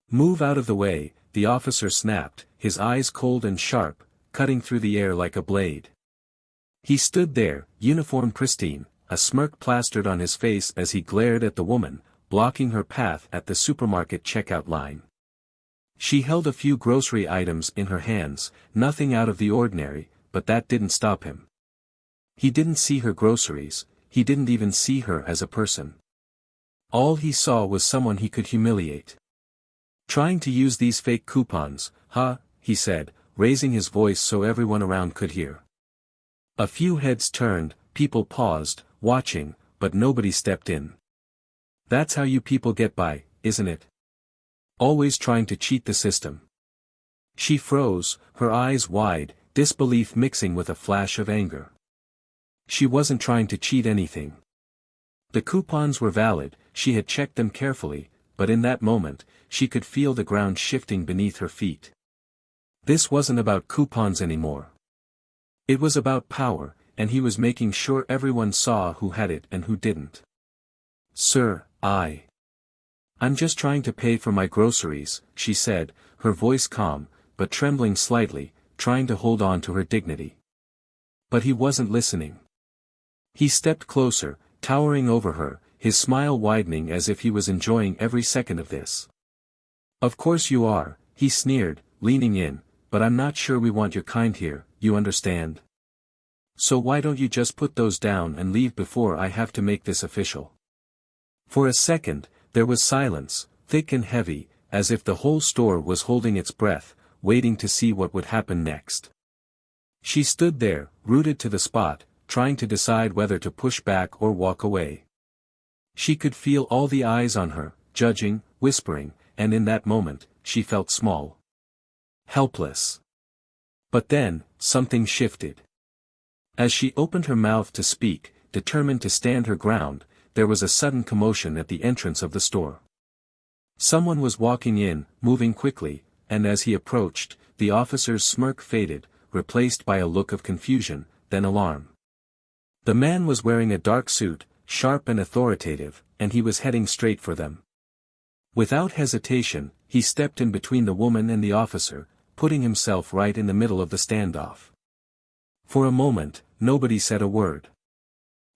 Move out of the way, the officer snapped, his eyes cold and sharp, cutting through the air like a blade. He stood there, uniform pristine, a smirk plastered on his face as he glared at the woman, blocking her path at the supermarket checkout line. She held a few grocery items in her hands, nothing out of the ordinary, but that didn't stop him. He didn't see her groceries, he didn't even see her as a person. All he saw was someone he could humiliate. Trying to use these fake coupons, huh, he said, raising his voice so everyone around could hear. A few heads turned, people paused, watching, but nobody stepped in. That's how you people get by, isn't it? Always trying to cheat the system. She froze, her eyes wide, disbelief mixing with a flash of anger. She wasn't trying to cheat anything. The coupons were valid, she had checked them carefully, but in that moment, she could feel the ground shifting beneath her feet. This wasn't about coupons anymore. It was about power, and he was making sure everyone saw who had it and who didn't. Sir, I'm just trying to pay for my groceries, she said, her voice calm, but trembling slightly, trying to hold on to her dignity. But he wasn't listening. He stepped closer, towering over her, his smile widening as if he was enjoying every second of this. Of course you are, he sneered, leaning in, but I'm not sure we want your kind here, you understand? So why don't you just put those down and leave before I have to make this official? For a second, there was silence, thick and heavy, as if the whole store was holding its breath, waiting to see what would happen next. She stood there, rooted to the spot, trying to decide whether to push back or walk away. She could feel all the eyes on her, judging, whispering, and in that moment, she felt small. Helpless. But then, something shifted. As she opened her mouth to speak, determined to stand her ground, there was a sudden commotion at the entrance of the store. Someone was walking in, moving quickly, and as he approached, the officer's smirk faded, replaced by a look of confusion, then alarm. The man was wearing a dark suit, sharp and authoritative, and he was heading straight for them. Without hesitation, he stepped in between the woman and the officer, putting himself right in the middle of the standoff. For a moment, nobody said a word.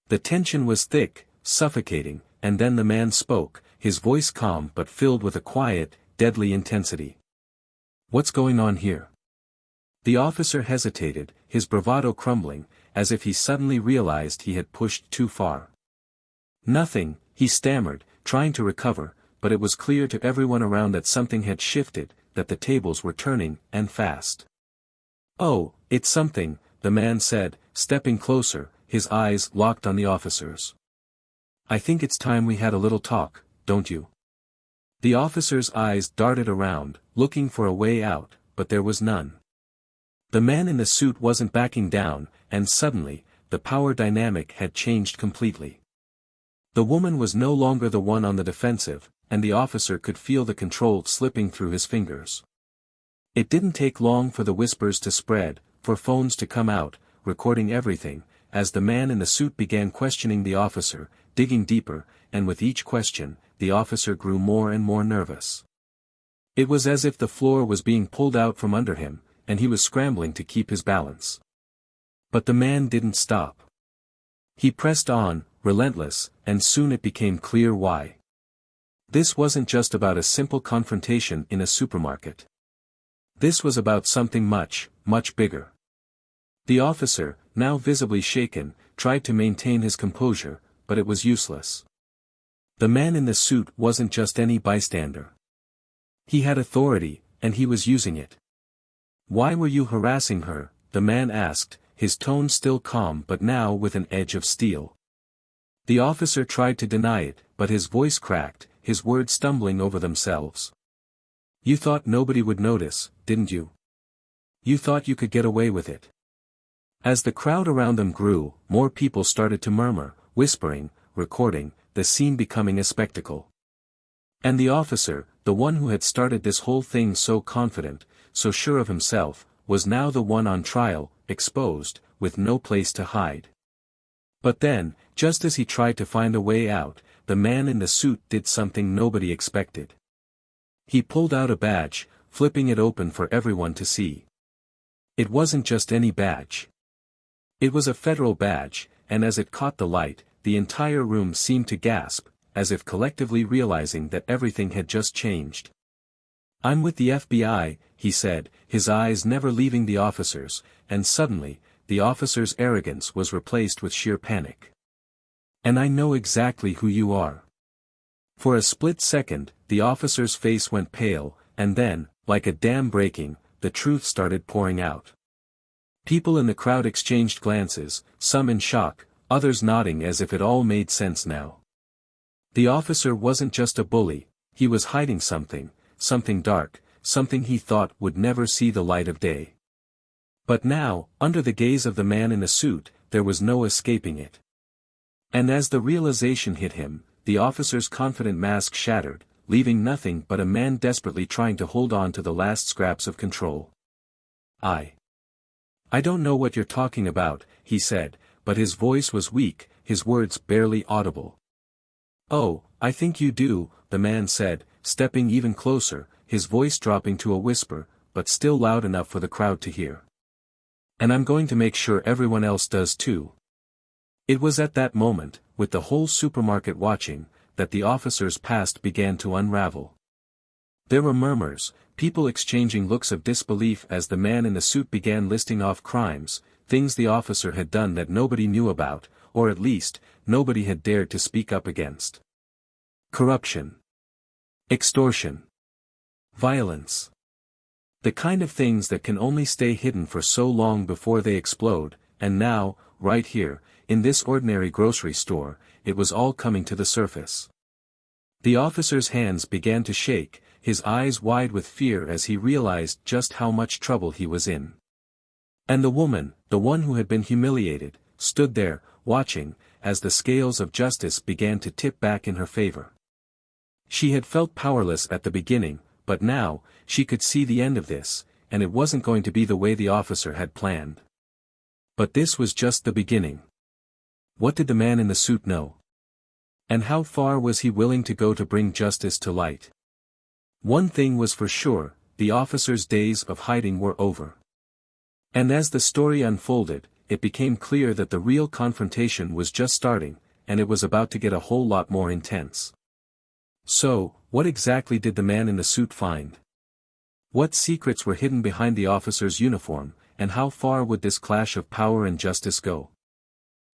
The tension was thick, suffocating, and then the man spoke, his voice calm but filled with a quiet, deadly intensity. What's going on here? The officer hesitated, his bravado crumbling, as if he suddenly realized he had pushed too far. Nothing, he stammered, trying to recover, but it was clear to everyone around that something had shifted, that the tables were turning, and fast. Oh, it's something, the man said, stepping closer, his eyes locked on the officer's. I think it's time we had a little talk, don't you? The officer's eyes darted around, looking for a way out, but there was none. The man in the suit wasn't backing down, and suddenly, the power dynamic had changed completely. The woman was no longer the one on the defensive, and the officer could feel the control slipping through his fingers. It didn't take long for the whispers to spread, for phones to come out, recording everything, as the man in the suit began questioning the officer, digging deeper, and with each question, the officer grew more and more nervous. It was as if the floor was being pulled out from under him, and he was scrambling to keep his balance. But the man didn't stop. He pressed on, relentless, and soon it became clear why. This wasn't just about a simple confrontation in a supermarket. This was about something much, much bigger. The officer, now visibly shaken, tried to maintain his composure, but it was useless. The man in the suit wasn't just any bystander. He had authority, and he was using it. Why were you harassing her? The man asked, his tone still calm but now with an edge of steel. The officer tried to deny it, but his voice cracked, his words stumbling over themselves. You thought nobody would notice, didn't you? You thought you could get away with it. As the crowd around them grew, more people started to murmur, whispering, recording, the scene becoming a spectacle. And the officer, the one who had started this whole thing so confident, so sure of himself, was now the one on trial, exposed, with no place to hide. But then, just as he tried to find a way out, the man in the suit did something nobody expected. He pulled out a badge, flipping it open for everyone to see. It wasn't just any badge. It was a federal badge, and as it caught the light, the entire room seemed to gasp, as if collectively realizing that everything had just changed. "I'm with the FBI," he said, his eyes never leaving the officers, and suddenly, the officer's arrogance was replaced with sheer panic. "And I know exactly who you are." For a split second, the officer's face went pale, and then, like a dam breaking, the truth started pouring out. People in the crowd exchanged glances, some in shock, others nodding as if it all made sense now. The officer wasn't just a bully, he was hiding something dark, something he thought would never see the light of day. But now, under the gaze of the man in the suit, there was no escaping it. And as the realization hit him, the officer's confident mask shattered, leaving nothing but a man desperately trying to hold on to the last scraps of control. I don't know what you're talking about," he said, but his voice was weak, his words barely audible. "Oh, I think you do," the man said, stepping even closer, his voice dropping to a whisper, but still loud enough for the crowd to hear. "And I'm going to make sure everyone else does too." It was at that moment, with the whole supermarket watching, that the officer's past began to unravel. There were murmurs, people exchanging looks of disbelief as the man in the suit began listing off crimes, things the officer had done that nobody knew about, or at least, nobody had dared to speak up against. Corruption. Extortion. Violence. The kind of things that can only stay hidden for so long before they explode, and now, right here, in this ordinary grocery store, it was all coming to the surface. The officer's hands began to shake, his eyes wide with fear as he realized just how much trouble he was in. And the woman, the one who had been humiliated, stood there, watching, as the scales of justice began to tip back in her favor. She had felt powerless at the beginning, but now, she could see the end of this, and it wasn't going to be the way the officer had planned. But this was just the beginning. What did the man in the suit know? And how far was he willing to go to bring justice to light? One thing was for sure, the officer's days of hiding were over. And as the story unfolded, it became clear that the real confrontation was just starting, and it was about to get a whole lot more intense. So, what exactly did the man in the suit find? What secrets were hidden behind the officer's uniform, and how far would this clash of power and justice go?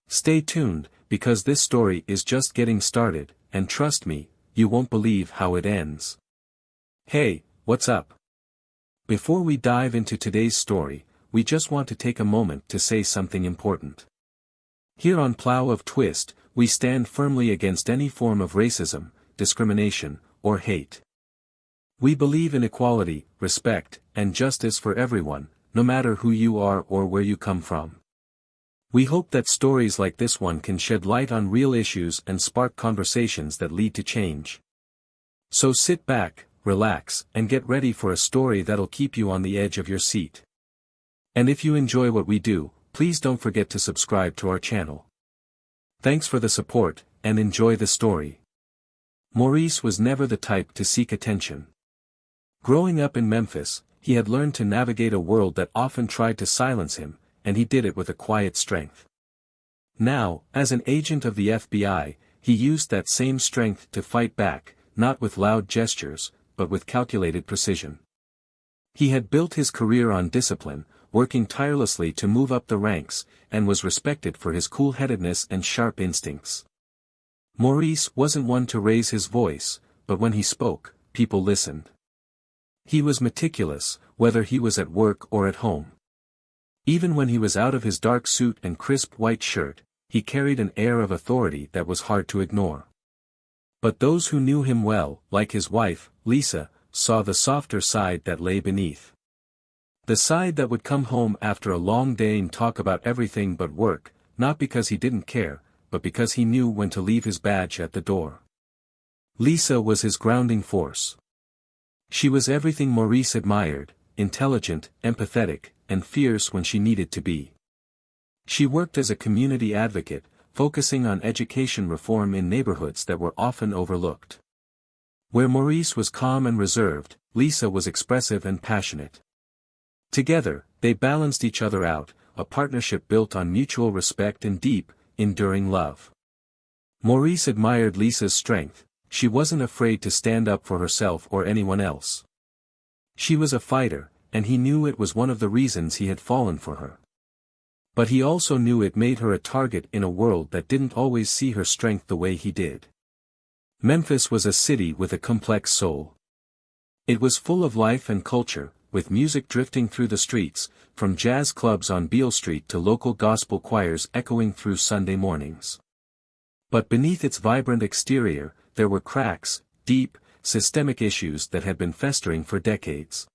Stay tuned, because this story is just getting started, and trust me, you won't believe how it ends. Hey, what's up? Before we dive into today's story, we just want to take a moment to say something important. Here on Plow of Twist, we stand firmly against any form of racism, discrimination, or hate. We believe in equality, respect, and justice for everyone, no matter who you are or where you come from. We hope that stories like this one can shed light on real issues and spark conversations that lead to change. So sit back, relax, and get ready for a story that'll keep you on the edge of your seat. And if you enjoy what we do, please don't forget to subscribe to our channel. Thanks for the support, and enjoy the story. Maurice was never the type to seek attention. Growing up in Memphis, he had learned to navigate a world that often tried to silence him, and he did it with a quiet strength. Now, as an agent of the FBI, he used that same strength to fight back, not with loud gestures, but with calculated precision. He had built his career on discipline, working tirelessly to move up the ranks, and was respected for his cool-headedness and sharp instincts. Maurice wasn't one to raise his voice, but when he spoke, people listened. He was meticulous, whether he was at work or at home. Even when he was out of his dark suit and crisp white shirt, he carried an air of authority that was hard to ignore. But those who knew him well, like his wife, Lisa, saw the softer side that lay beneath. The side that would come home after a long day and talk about everything but work, not because he didn't care, but because he knew when to leave his badge at the door. Lisa was his grounding force. She was everything Maurice admired, intelligent, empathetic, and fierce when she needed to be. She worked as a community advocate, focusing on education reform in neighborhoods that were often overlooked. Where Maurice was calm and reserved, Lisa was expressive and passionate. Together, they balanced each other out, a partnership built on mutual respect and deep, enduring love. Maurice admired Lisa's strength. She wasn't afraid to stand up for herself or anyone else. She was a fighter, and he knew it was one of the reasons he had fallen for her. But he also knew it made her a target in a world that didn't always see her strength the way he did. Memphis was a city with a complex soul. It was full of life and culture, with music drifting through the streets, from jazz clubs on Beale Street to local gospel choirs echoing through Sunday mornings. But beneath its vibrant exterior, there were cracks, deep, systemic issues that had been festering for decades.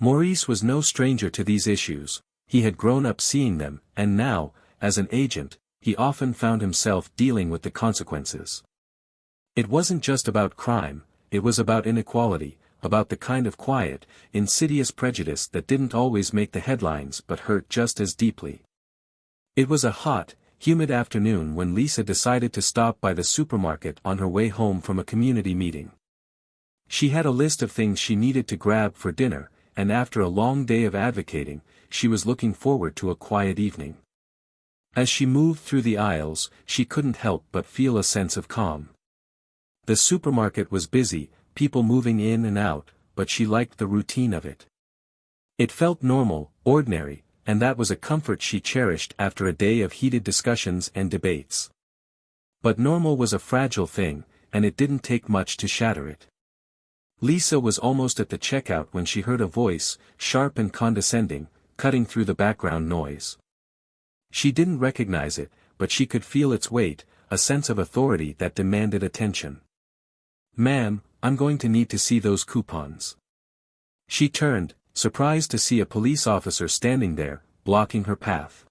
Maurice was no stranger to these issues. He had grown up seeing them, and now, as an agent, he often found himself dealing with the consequences. It wasn't just about crime, it was about inequality, about the kind of quiet, insidious prejudice that didn't always make the headlines but hurt just as deeply. It was a hot, humid afternoon when Lisa decided to stop by the supermarket on her way home from a community meeting. She had a list of things she needed to grab for dinner, and after a long day of advocating, she was looking forward to a quiet evening. As she moved through the aisles, she couldn't help but feel a sense of calm. The supermarket was busy, people moving in and out, but she liked the routine of it. It felt normal, ordinary, and that was a comfort she cherished after a day of heated discussions and debates. But normal was a fragile thing, and it didn't take much to shatter it. Lisa was almost at the checkout when she heard a voice, sharp and condescending, cutting through the background noise. She didn't recognize it, but she could feel its weight, a sense of authority that demanded attention. "Ma'am, I'm going to need to see those coupons." She turned, surprised to see a police officer standing there, blocking her path.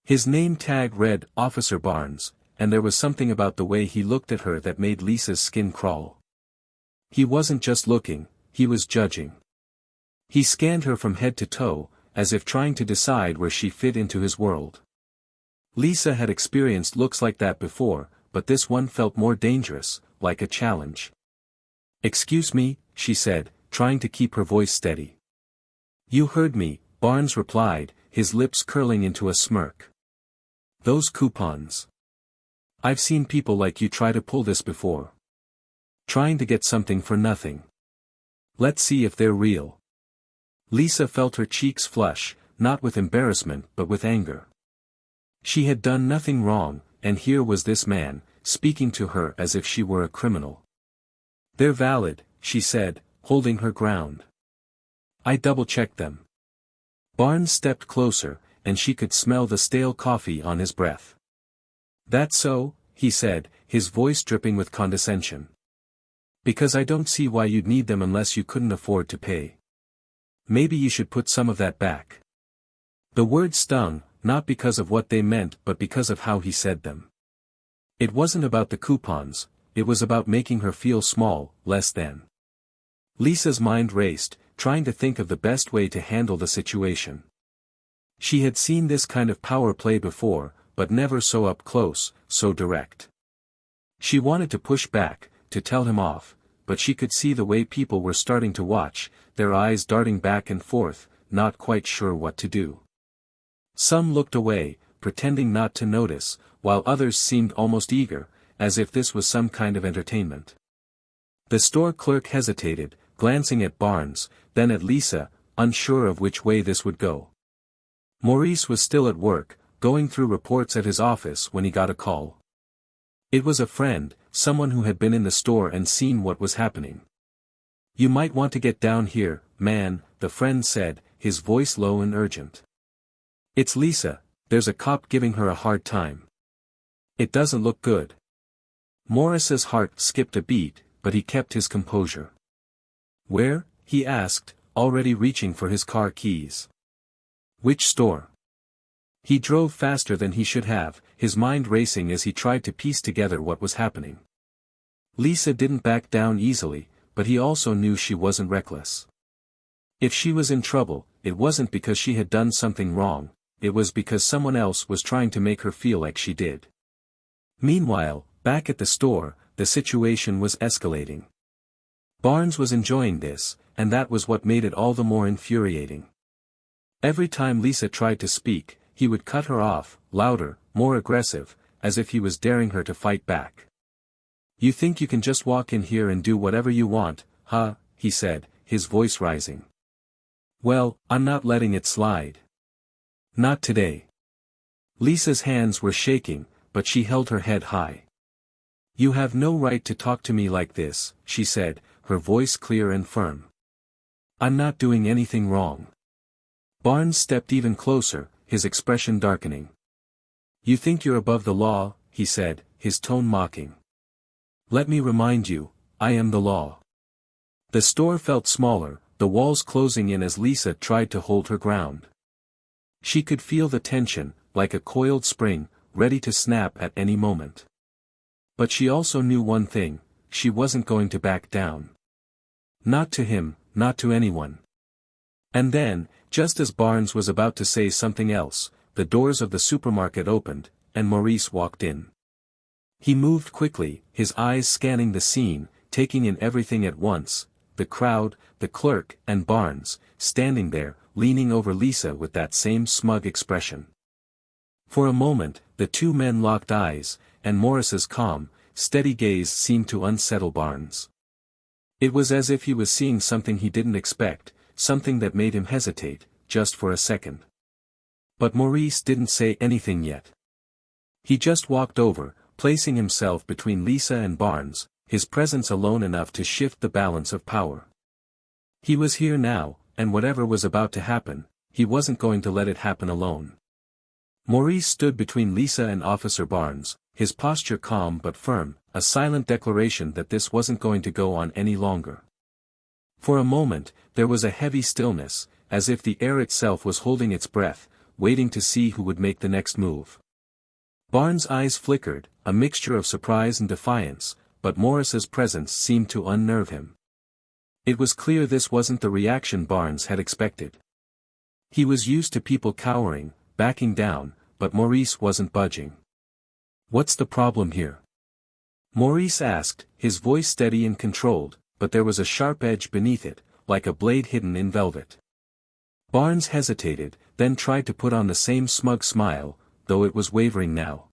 His name tag read Officer Barnes, and there was something about the way he looked at her that made Lisa's skin crawl. He wasn't just looking, he was judging. He scanned her from head to toe, as if trying to decide where she fit into his world. Lisa had experienced looks like that before, but this one felt more dangerous, like a challenge. "Excuse me," she said, trying to keep her voice steady. "You heard me," Barnes replied, his lips curling into a smirk. "Those coupons. I've seen people like you try to pull this before. Trying to get something for nothing. Let's see if they're real." Lisa felt her cheeks flush, not with embarrassment but with anger. She had done nothing wrong, and here was this man, speaking to her as if she were a criminal. "They're valid," she said, holding her ground. "I double-checked them." Barnes stepped closer, and she could smell the stale coffee on his breath. "That's so," he said, his voice dripping with condescension. "Because I don't see why you'd need them unless you couldn't afford to pay. Maybe you should put some of that back." The words stung, not because of what they meant but because of how he said them. It wasn't about the coupons, it was about making her feel small, less than. Lisa's mind raced, trying to think of the best way to handle the situation. She had seen this kind of power play before, but never so up close, so direct. She wanted to push back, to tell him off, but she could see the way people were starting to watch, their eyes darting back and forth, not quite sure what to do. Some looked away, pretending not to notice, while others seemed almost eager, as if this was some kind of entertainment. The store clerk hesitated, glancing at Barnes, then at Lisa, unsure of which way this would go. Maurice was still at work, going through reports at his office when he got a call. It was a friend, someone who had been in the store and seen what was happening. "You might want to get down here, man," the friend said, his voice low and urgent. "It's Lisa, there's a cop giving her a hard time. It doesn't look good." Morris's heart skipped a beat, but he kept his composure. "Where?" he asked, already reaching for his car keys. "Which store?" He drove faster than he should have, his mind racing as he tried to piece together what was happening. Lisa didn't back down easily, but he also knew she wasn't reckless. If she was in trouble, it wasn't because she had done something wrong, it was because someone else was trying to make her feel like she did. Meanwhile, back at the store, the situation was escalating. Barnes was enjoying this, and that was what made it all the more infuriating. Every time Lisa tried to speak, he would cut her off, louder, more aggressive, as if he was daring her to fight back. "You think you can just walk in here and do whatever you want, huh?" he said, his voice rising. "Well, I'm not letting it slide. Not today." Lisa's hands were shaking, but she held her head high. "You have no right to talk to me like this," she said, her voice clear and firm. "I'm not doing anything wrong." Barnes stepped even closer, his expression darkening. "You think you're above the law," he said, his tone mocking. "Let me remind you, I am the law." The store felt smaller, the walls closing in as Lisa tried to hold her ground. She could feel the tension, like a coiled spring, ready to snap at any moment. But she also knew one thing: she wasn't going to back down. Not to him, not to anyone. And then, just as Barnes was about to say something else, the doors of the supermarket opened, and Maurice walked in. He moved quickly, his eyes scanning the scene, taking in everything at once: the crowd, the clerk, and Barnes, standing there, leaning over Lisa with that same smug expression. For a moment, the two men locked eyes, and Morris's calm, steady gaze seemed to unsettle Barnes. It was as if he was seeing something he didn't expect, something that made him hesitate, just for a second. But Maurice didn't say anything yet. He just walked over, placing himself between Lisa and Barnes, his presence alone enough to shift the balance of power. He was here now, and whatever was about to happen, he wasn't going to let it happen alone. Maurice stood between Lisa and Officer Barnes, his posture calm but firm, a silent declaration that this wasn't going to go on any longer. For a moment, there was a heavy stillness, as if the air itself was holding its breath, waiting to see who would make the next move. Barnes' eyes flickered, a mixture of surprise and defiance, but Morris's presence seemed to unnerve him. It was clear this wasn't the reaction Barnes had expected. He was used to people cowering, backing down, but Maurice wasn't budging. "What's the problem here?" Maurice asked, his voice steady and controlled, but there was a sharp edge beneath it, like a blade hidden in velvet. Barnes hesitated, then tried to put on the same smug smile, though it was wavering now.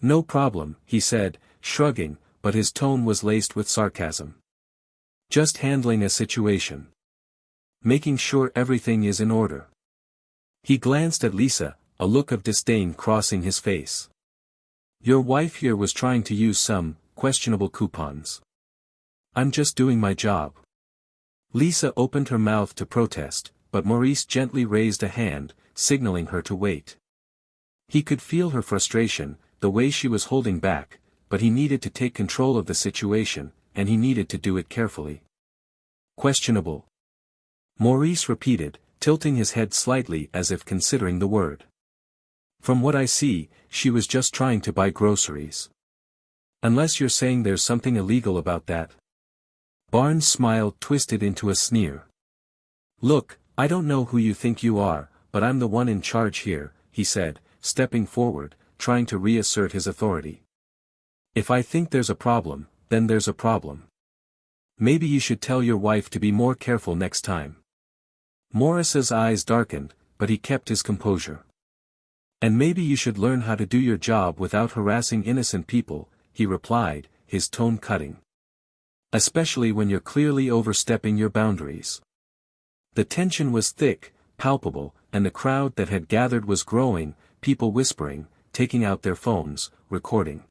"No problem," he said, shrugging, but his tone was laced with sarcasm. "Just handling a situation. Making sure everything is in order." He glanced at Lisa, a look of disdain crossing his face. "Your wife here was trying to use some questionable coupons. I'm just doing my job." Lisa opened her mouth to protest, but Maurice gently raised a hand, signaling her to wait. He could feel her frustration, the way she was holding back, but he needed to take control of the situation, and he needed to do it carefully. "Questionable," Maurice repeated, tilting his head slightly as if considering the word. "From what I see, she was just trying to buy groceries. Unless you're saying there's something illegal about that." Barnes' smile twisted into a sneer. "Look, I don't know who you think you are, but I'm the one in charge here," he said, stepping forward, trying to reassert his authority. "If I think there's a problem, then there's a problem. Maybe you should tell your wife to be more careful next time." Morris's eyes darkened, but he kept his composure. "And maybe you should learn how to do your job without harassing innocent people," he replied, his tone cutting. "Especially when you're clearly overstepping your boundaries." The tension was thick, palpable, and the crowd that had gathered was growing, people whispering, taking out their phones, recording.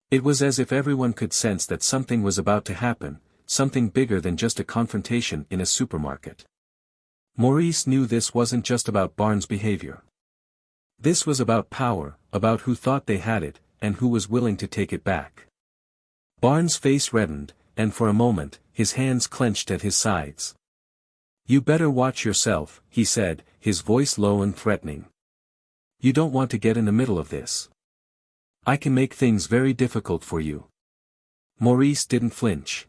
It was as if everyone could sense that something was about to happen, something bigger than just a confrontation in a supermarket. Maurice knew this wasn't just about Barnes' behavior. This was about power, about who thought they had it, and who was willing to take it back. Barnes' face reddened, and for a moment, his hands clenched at his sides. "You better watch yourself," he said, his voice low and threatening. "You don't want to get in the middle of this. I can make things very difficult for you." Maurice didn't flinch.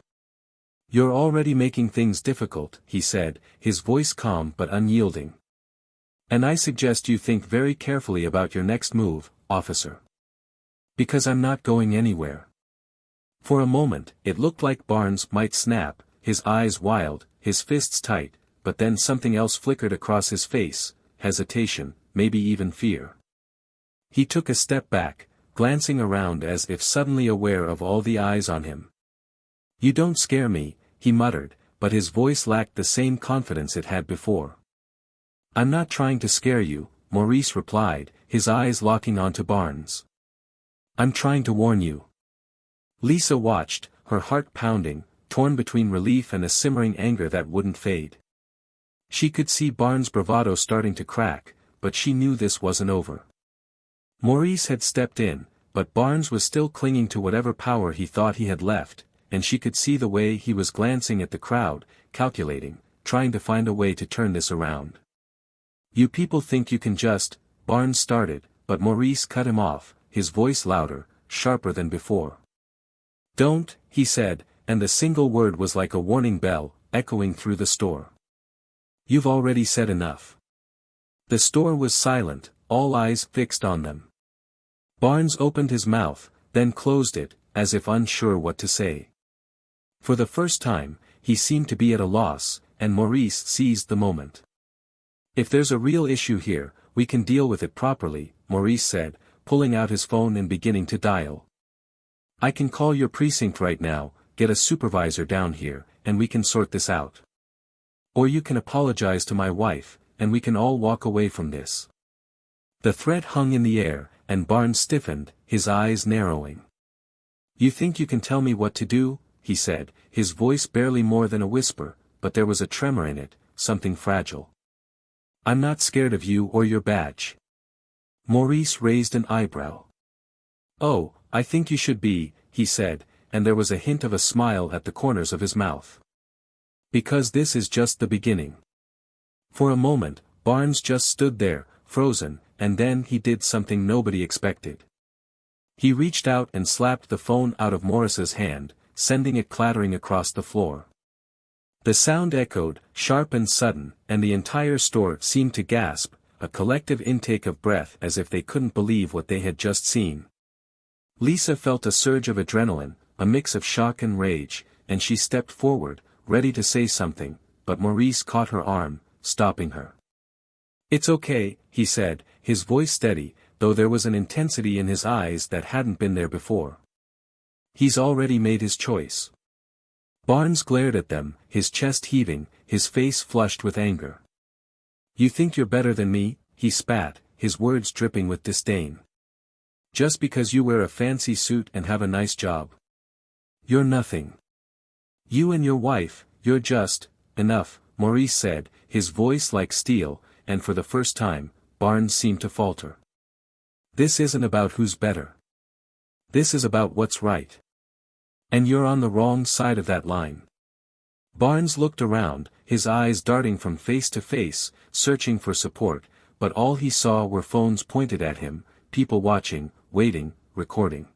"You're already making things difficult," he said, his voice calm but unyielding. "And I suggest you think very carefully about your next move, officer. Because I'm not going anywhere." For a moment, it looked like Barnes might snap, his eyes wild, his fists tight, but then something else flickered across his face, hesitation, maybe even fear. He took a step back, glancing around as if suddenly aware of all the eyes on him. "You don't scare me," he muttered, but his voice lacked the same confidence it had before. "I'm not trying to scare you," Maurice replied, his eyes locking onto Barnes. "I'm trying to warn you." Lisa watched, her heart pounding, torn between relief and a simmering anger that wouldn't fade. She could see Barnes' bravado starting to crack, but she knew this wasn't over. Maurice had stepped in, but Barnes was still clinging to whatever power he thought he had left, and she could see the way he was glancing at the crowd, calculating, trying to find a way to turn this around. "You people think you can just," Barnes started, but Maurice cut him off, his voice louder, sharper than before. "Don't," he said, and the single word was like a warning bell, echoing through the store. "You've already said enough." The store was silent, all eyes fixed on them. Barnes opened his mouth, then closed it, as if unsure what to say. For the first time, he seemed to be at a loss, and Maurice seized the moment. "If there's a real issue here, we can deal with it properly," Maurice said, pulling out his phone and beginning to dial. "I can call your precinct right now, get a supervisor down here, and we can sort this out. Or you can apologize to my wife, and we can all walk away from this." The threat hung in the air, and Barnes stiffened, his eyes narrowing. "You think you can tell me what to do?" he said, his voice barely more than a whisper, but there was a tremor in it, something fragile. "I'm not scared of you or your badge." Maurice raised an eyebrow. "Oh, I think you should be," he said, and there was a hint of a smile at the corners of his mouth. "Because this is just the beginning." For a moment, Barnes just stood there, frozen, and then he did something nobody expected. He reached out and slapped the phone out of Morris's hand, sending it clattering across the floor. The sound echoed, sharp and sudden, and the entire store seemed to gasp, a collective intake of breath as if they couldn't believe what they had just seen. Lisa felt a surge of adrenaline, a mix of shock and rage, and she stepped forward, ready to say something, but Maurice caught her arm, stopping her. "It's okay," he said, his voice steady, though there was an intensity in his eyes that hadn't been there before. "He's already made his choice." Barnes glared at them, his chest heaving, his face flushed with anger. "You think you're better than me?" he spat, his words dripping with disdain. "Just because you wear a fancy suit and have a nice job. You're nothing. You and your wife, you're just, enough," Maurice said, his voice like steel, and for the first time, Barnes seemed to falter. "This isn't about who's better. This is about what's right. And you're on the wrong side of that line." Barnes looked around, his eyes darting from face to face, searching for support, but all he saw were phones pointed at him, people watching, waiting, recording.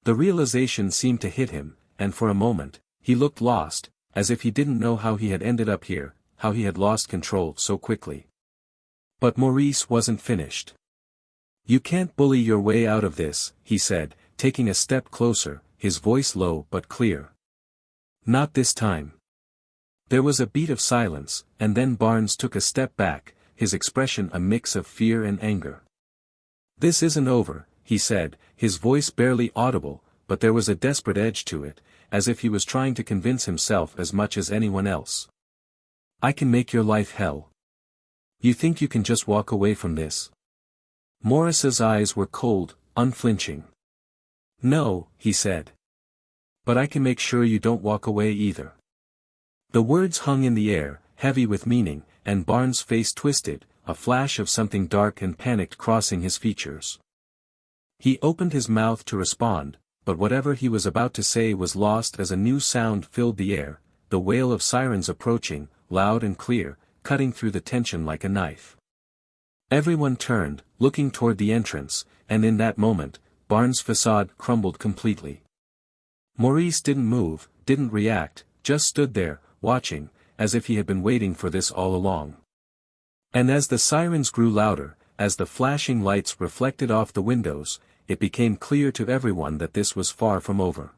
The realization seemed to hit him, and for a moment, he looked lost, as if he didn't know how he had ended up here, how he had lost control so quickly. But Maurice wasn't finished. "You can't bully your way out of this," he said, taking a step closer, his voice low but clear. "Not this time." There was a beat of silence, and then Barnes took a step back, his expression a mix of fear and anger. "This isn't over," he said, his voice barely audible, but there was a desperate edge to it, as if he was trying to convince himself as much as anyone else. "I can make your life hell. You think you can just walk away from this?" Morris's eyes were cold, unflinching. "No," he said. "But I can make sure you don't walk away either." The words hung in the air, heavy with meaning, and Barnes' face twisted, a flash of something dark and panicked crossing his features. He opened his mouth to respond, but whatever he was about to say was lost as a new sound filled the air, the wail of sirens approaching, loud and clear, cutting through the tension like a knife. Everyone turned, looking toward the entrance, and in that moment, Barnes' facade crumbled completely. Maurice didn't move, didn't react, just stood there, watching, as if he had been waiting for this all along. And as the sirens grew louder, as the flashing lights reflected off the windows, it became clear to everyone that this was far from over.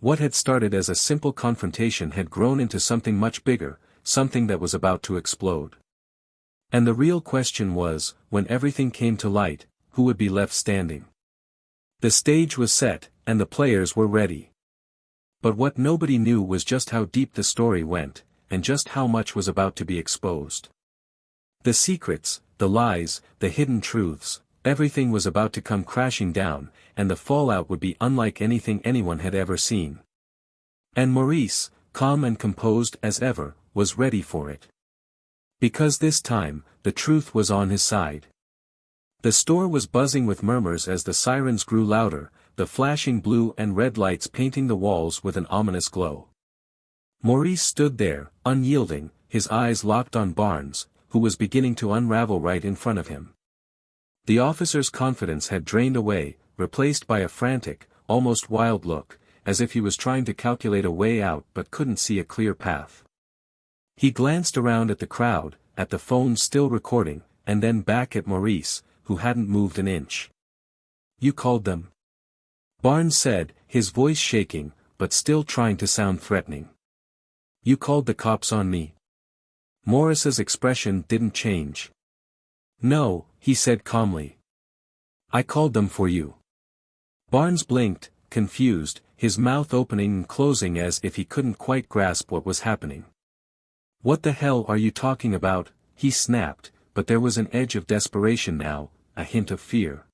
What had started as a simple confrontation had grown into something much bigger, something that was about to explode. And the real question was, when everything came to light, who would be left standing? The stage was set, and the players were ready. But what nobody knew was just how deep the story went, and just how much was about to be exposed. The secrets, the lies, the hidden truths, everything was about to come crashing down, and the fallout would be unlike anything anyone had ever seen. And Maurice, calm and composed as ever, was ready for it. Because this time, the truth was on his side. The store was buzzing with murmurs as the sirens grew louder, the flashing blue and red lights painting the walls with an ominous glow. Maurice stood there, unyielding, his eyes locked on Barnes, who was beginning to unravel right in front of him. The officer's confidence had drained away, replaced by a frantic, almost wild look, as if he was trying to calculate a way out but couldn't see a clear path. He glanced around at the crowd, at the phone still recording, and then back at Maurice, who hadn't moved an inch. "You called them?" Barnes said, his voice shaking, but still trying to sound threatening. "You called the cops on me?" Morris's expression didn't change. "No," he said calmly. "I called them for you." Barnes blinked, confused, his mouth opening and closing as if he couldn't quite grasp what was happening. "What the hell are you talking about?" he snapped, but there was an edge of desperation now, a hint of fear.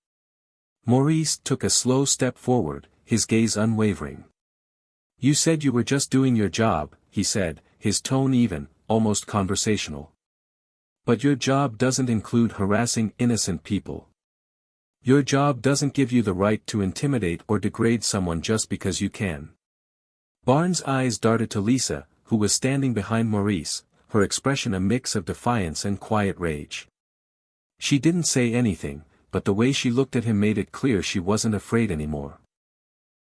Maurice took a slow step forward, his gaze unwavering. "You said you were just doing your job," he said, his tone even, almost conversational. "But your job doesn't include harassing innocent people. Your job doesn't give you the right to intimidate or degrade someone just because you can." Barnes' eyes darted to Lisa, who was standing behind Maurice, her expression a mix of defiance and quiet rage. She didn't say anything, but the way she looked at him made it clear she wasn't afraid anymore.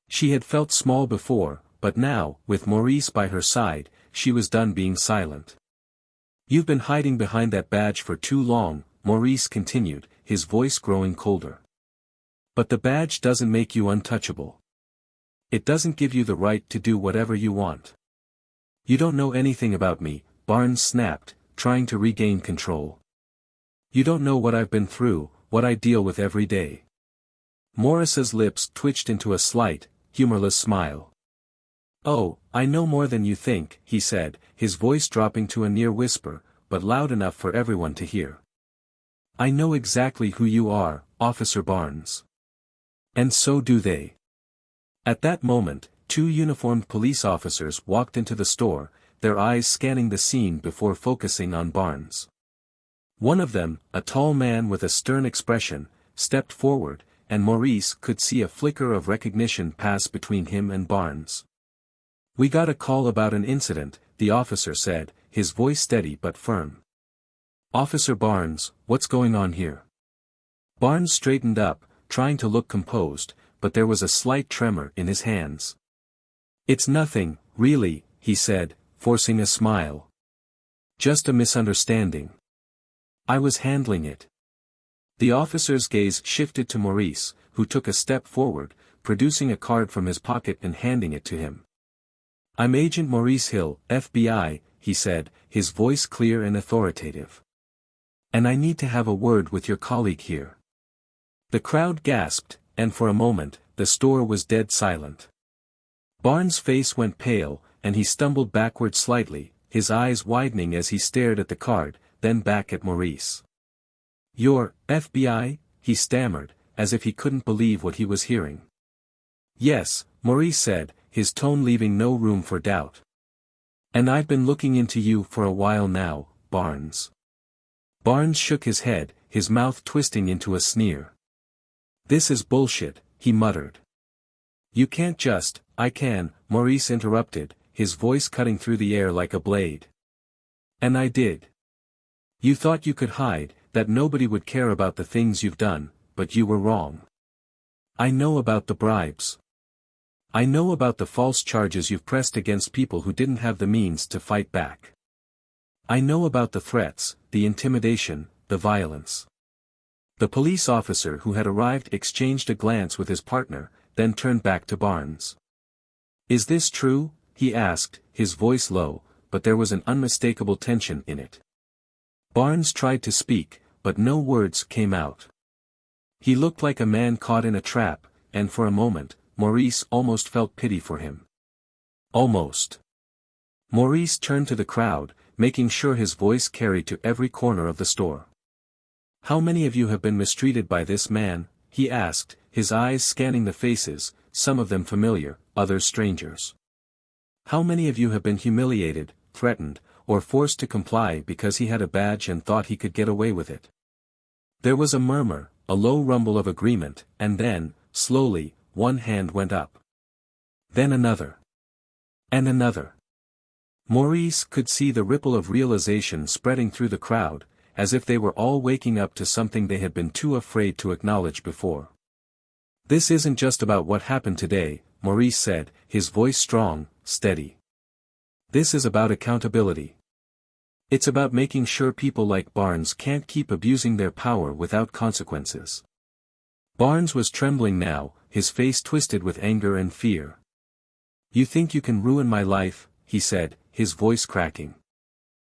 She had felt small before, but now, with Maurice by her side, she was done being silent. "You've been hiding behind that badge for too long," Maurice continued, his voice growing colder. "But the badge doesn't make you untouchable. It doesn't give you the right to do whatever you want." "You don't know anything about me," Barnes snapped, trying to regain control. "You don't know what I've been through, what I deal with every day." Morris's lips twitched into a slight, humorless smile. "Oh, I know more than you think," he said, his voice dropping to a near whisper, but loud enough for everyone to hear. "I know exactly who you are, Officer Barnes. And so do they." At that moment, two uniformed police officers walked into the store, their eyes scanning the scene before focusing on Barnes. One of them, a tall man with a stern expression, stepped forward, and Maurice could see a flicker of recognition pass between him and Barnes. "We got a call about an incident," the officer said, his voice steady but firm. "Officer Barnes, what's going on here?" Barnes straightened up, trying to look composed, but there was a slight tremor in his hands. "It's nothing, really," he said, forcing a smile. "Just a misunderstanding. I was handling it." The officer's gaze shifted to Maurice, who took a step forward, producing a card from his pocket and handing it to him. "I'm Agent Maurice Hill, FBI," he said, his voice clear and authoritative. "And I need to have a word with your colleague here." The crowd gasped, and for a moment, the store was dead silent. Barnes' face went pale, and he stumbled backward slightly, his eyes widening as he stared at the card, then back at Maurice. "You're FBI?" he stammered, as if he couldn't believe what he was hearing. "Yes," Maurice said, his tone leaving no room for doubt. "And I've been looking into you for a while now, Barnes." Barnes shook his head, his mouth twisting into a sneer. "This is bullshit," he muttered. "You can't just." "I can," Maurice interrupted, his voice cutting through the air like a blade. "And I did. You thought you could hide, that nobody would care about the things you've done, but you were wrong. I know about the bribes. I know about the false charges you've pressed against people who didn't have the means to fight back. I know about the threats, the intimidation, the violence." The police officer who had arrived exchanged a glance with his partner, then turned back to Barnes. Is this true? He asked, his voice low, but there was an unmistakable tension in it. Barnes tried to speak, but no words came out. He looked like a man caught in a trap, and for a moment, Maurice almost felt pity for him. Almost. Maurice turned to the crowd, making sure his voice carried to every corner of the store. How many of you have been mistreated by this man? He asked, his eyes scanning the faces, some of them familiar, others strangers. How many of you have been humiliated, threatened, or forced to comply because he had a badge and thought he could get away with it? There was a murmur, a low rumble of agreement, and then, slowly, one hand went up. Then another. And another. Maurice could see the ripple of realization spreading through the crowd, as if they were all waking up to something they had been too afraid to acknowledge before. This isn't just about what happened today, Maurice said, his voice strong, steady. This is about accountability. It's about making sure people like Barnes can't keep abusing their power without consequences. Barnes was trembling now, his face twisted with anger and fear. You think you can ruin my life, he said, his voice cracking.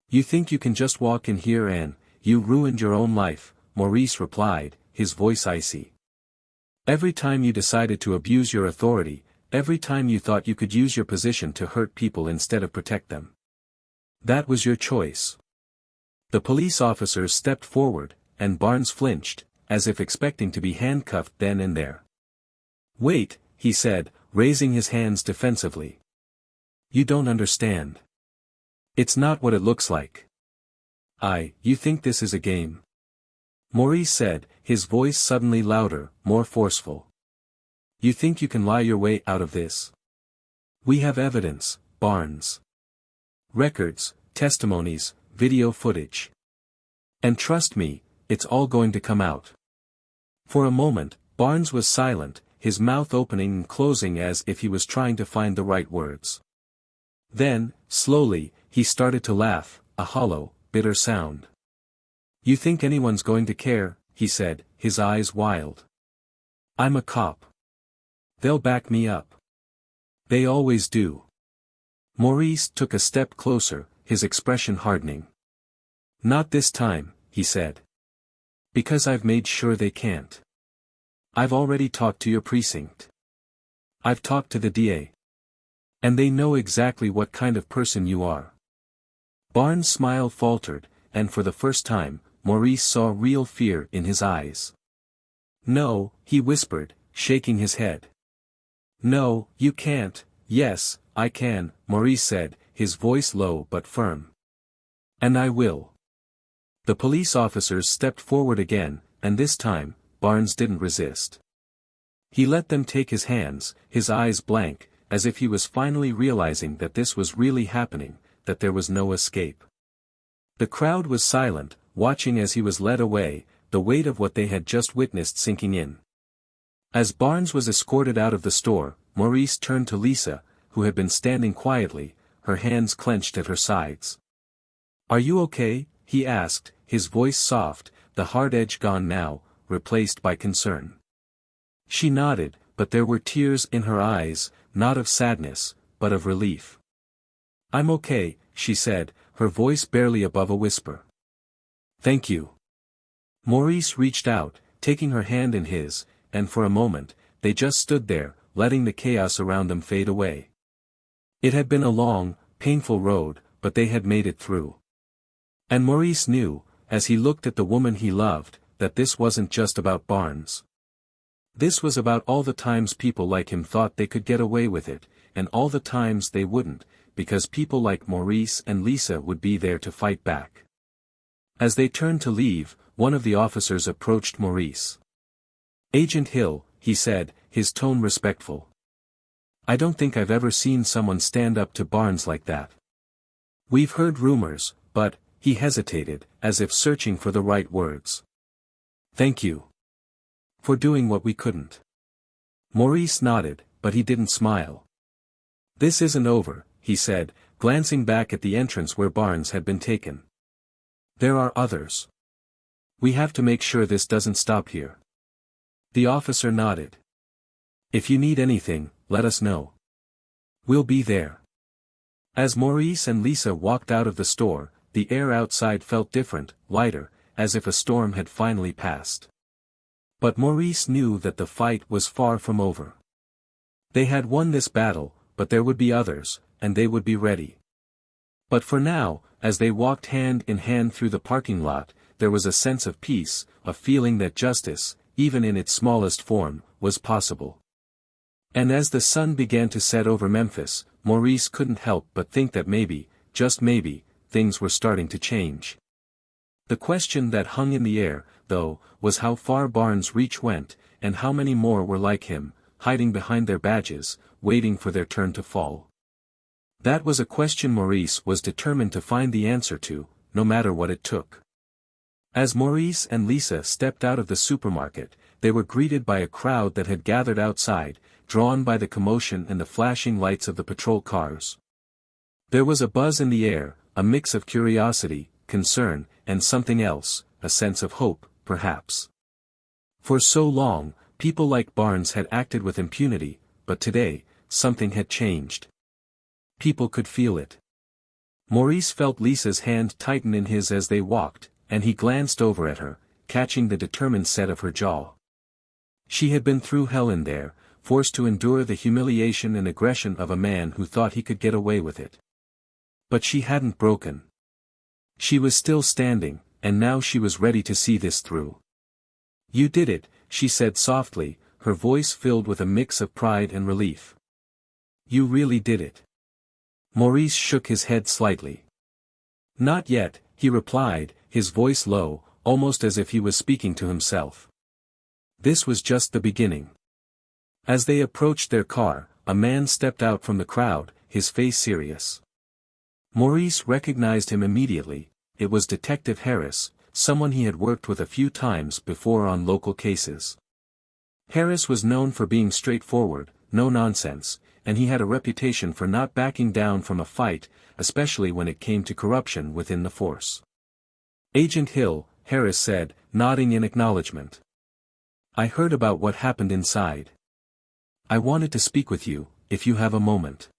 You think you can just walk in here and, you ruined your own life, Maurice replied, his voice icy. Every time you decided to abuse your authority, every time you thought you could use your position to hurt people instead of protect them. That was your choice. The police officers stepped forward, and Barnes flinched, as if expecting to be handcuffed then and there. Wait, he said, raising his hands defensively. You don't understand. It's not what it looks like. You think this is a game? Maurice said, his voice suddenly louder, more forceful. You think you can lie your way out of this? We have evidence, Barnes. Records, testimonies, video footage. And trust me, it's all going to come out. For a moment, Barnes was silent, his mouth opening and closing as if he was trying to find the right words. Then, slowly, he started to laugh, a hollow, bitter sound. You think anyone's going to care, he said, his eyes wild. I'm a cop. They'll back me up. They always do. Maurice took a step closer, his expression hardening. Not this time, he said. Because I've made sure they can't. I've already talked to your precinct. I've talked to the DA. And they know exactly what kind of person you are. Barnes' smile faltered, and for the first time, Maurice saw real fear in his eyes. No, he whispered, shaking his head. No, you can't. Yes, I can, Maurice said, his voice low but firm. And I will. The police officers stepped forward again, and this time, Barnes didn't resist. He let them take his hands, his eyes blank, as if he was finally realizing that this was really happening, that there was no escape. The crowd was silent, watching as he was led away, the weight of what they had just witnessed sinking in. As Barnes was escorted out of the store, Maurice turned to Lisa, who had been standing quietly, her hands clenched at her sides. Are you okay? He asked, his voice soft, the hard edge gone now, replaced by concern. She nodded, but there were tears in her eyes, not of sadness, but of relief. I'm okay, she said, her voice barely above a whisper. Thank you. Maurice reached out, taking her hand in his, and for a moment, they just stood there, letting the chaos around them fade away. It had been a long, painful road, but they had made it through. And Maurice knew, as he looked at the woman he loved, that this wasn't just about Barnes. This was about all the times people like him thought they could get away with it, and all the times they wouldn't, because people like Maurice and Lisa would be there to fight back. As they turned to leave, one of the officers approached Maurice. Agent Hill, he said, his tone respectful. I don't think I've ever seen someone stand up to Barnes like that. We've heard rumors, but, he hesitated, as if searching for the right words. Thank you. For doing what we couldn't. Maurice nodded, but he didn't smile. This isn't over, he said, glancing back at the entrance where Barnes had been taken. There are others. We have to make sure this doesn't stop here. The officer nodded. If you need anything, let us know. We'll be there. As Maurice and Lisa walked out of the store, the air outside felt different, lighter, as if a storm had finally passed. But Maurice knew that the fight was far from over. They had won this battle, but there would be others, and they would be ready. But for now, as they walked hand in hand through the parking lot, there was a sense of peace, a feeling that justice, even in its smallest form, was possible. And as the sun began to set over Memphis, Maurice couldn't help but think that maybe, just maybe, things were starting to change. The question that hung in the air, though, was how far Barnes' reach went, and how many more were like him, hiding behind their badges, waiting for their turn to fall. That was a question Maurice was determined to find the answer to, no matter what it took. As Maurice and Lisa stepped out of the supermarket, they were greeted by a crowd that had gathered outside, drawn by the commotion and the flashing lights of the patrol cars. There was a buzz in the air, a mix of curiosity, concern, and something else, a sense of hope, perhaps. For so long, people like Barnes had acted with impunity, but today, something had changed. People could feel it. Maurice felt Lisa's hand tighten in his as they walked, and he glanced over at her, catching the determined set of her jaw. She had been through hell in there, forced to endure the humiliation and aggression of a man who thought he could get away with it. But she hadn't broken. She was still standing, and now she was ready to see this through. "You did it," she said softly, her voice filled with a mix of pride and relief. "You really did it." Maurice shook his head slightly. "Not yet," he replied, his voice low, almost as if he was speaking to himself. This was just the beginning. As they approached their car, a man stepped out from the crowd, his face serious. Maurice recognized him immediately. It was Detective Harris, someone he had worked with a few times before on local cases. Harris was known for being straightforward, no nonsense, and he had a reputation for not backing down from a fight, especially when it came to corruption within the force. "Agent Hill," Harris said, nodding in acknowledgement. "I heard about what happened inside. I wanted to speak with you, if you have a moment."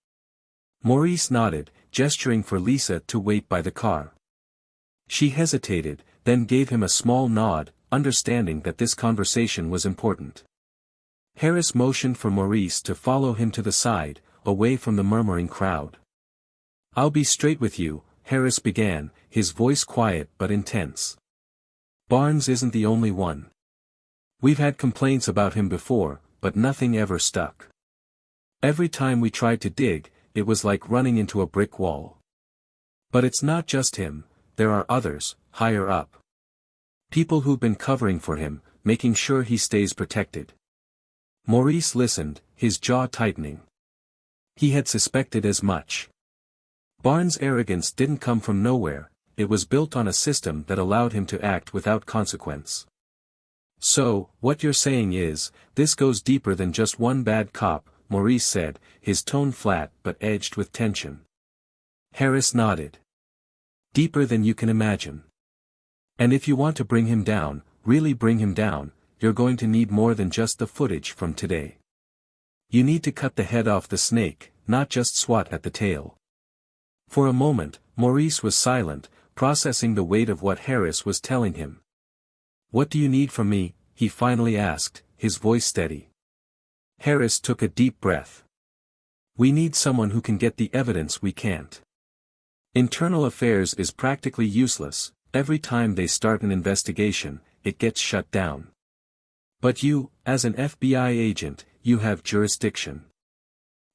Maurice nodded, gesturing for Lisa to wait by the car. She hesitated, then gave him a small nod, understanding that this conversation was important. Harris motioned for Maurice to follow him to the side, away from the murmuring crowd. "I'll be straight with you," Harris began, his voice quiet but intense. "Barnes isn't the only one. We've had complaints about him before, but nothing ever stuck. Every time we tried to dig, it was like running into a brick wall. But it's not just him, there are others, higher up. People who've been covering for him, making sure he stays protected." Maurice listened, his jaw tightening. He had suspected as much. Barnes' arrogance didn't come from nowhere, it was built on a system that allowed him to act without consequence. "So, what you're saying is, this goes deeper than just one bad cop," Maurice said, his tone flat but edged with tension. Harris nodded. "Deeper than you can imagine. And if you want to bring him down, really bring him down, you're going to need more than just the footage from today. You need to cut the head off the snake, not just swat at the tail." For a moment, Maurice was silent, processing the weight of what Harris was telling him. "What do you need from me?" he finally asked, his voice steady. Harris took a deep breath. "We need someone who can get the evidence we can't. Internal affairs is practically useless, every time they start an investigation, it gets shut down. But you, as an FBI agent, you have jurisdiction.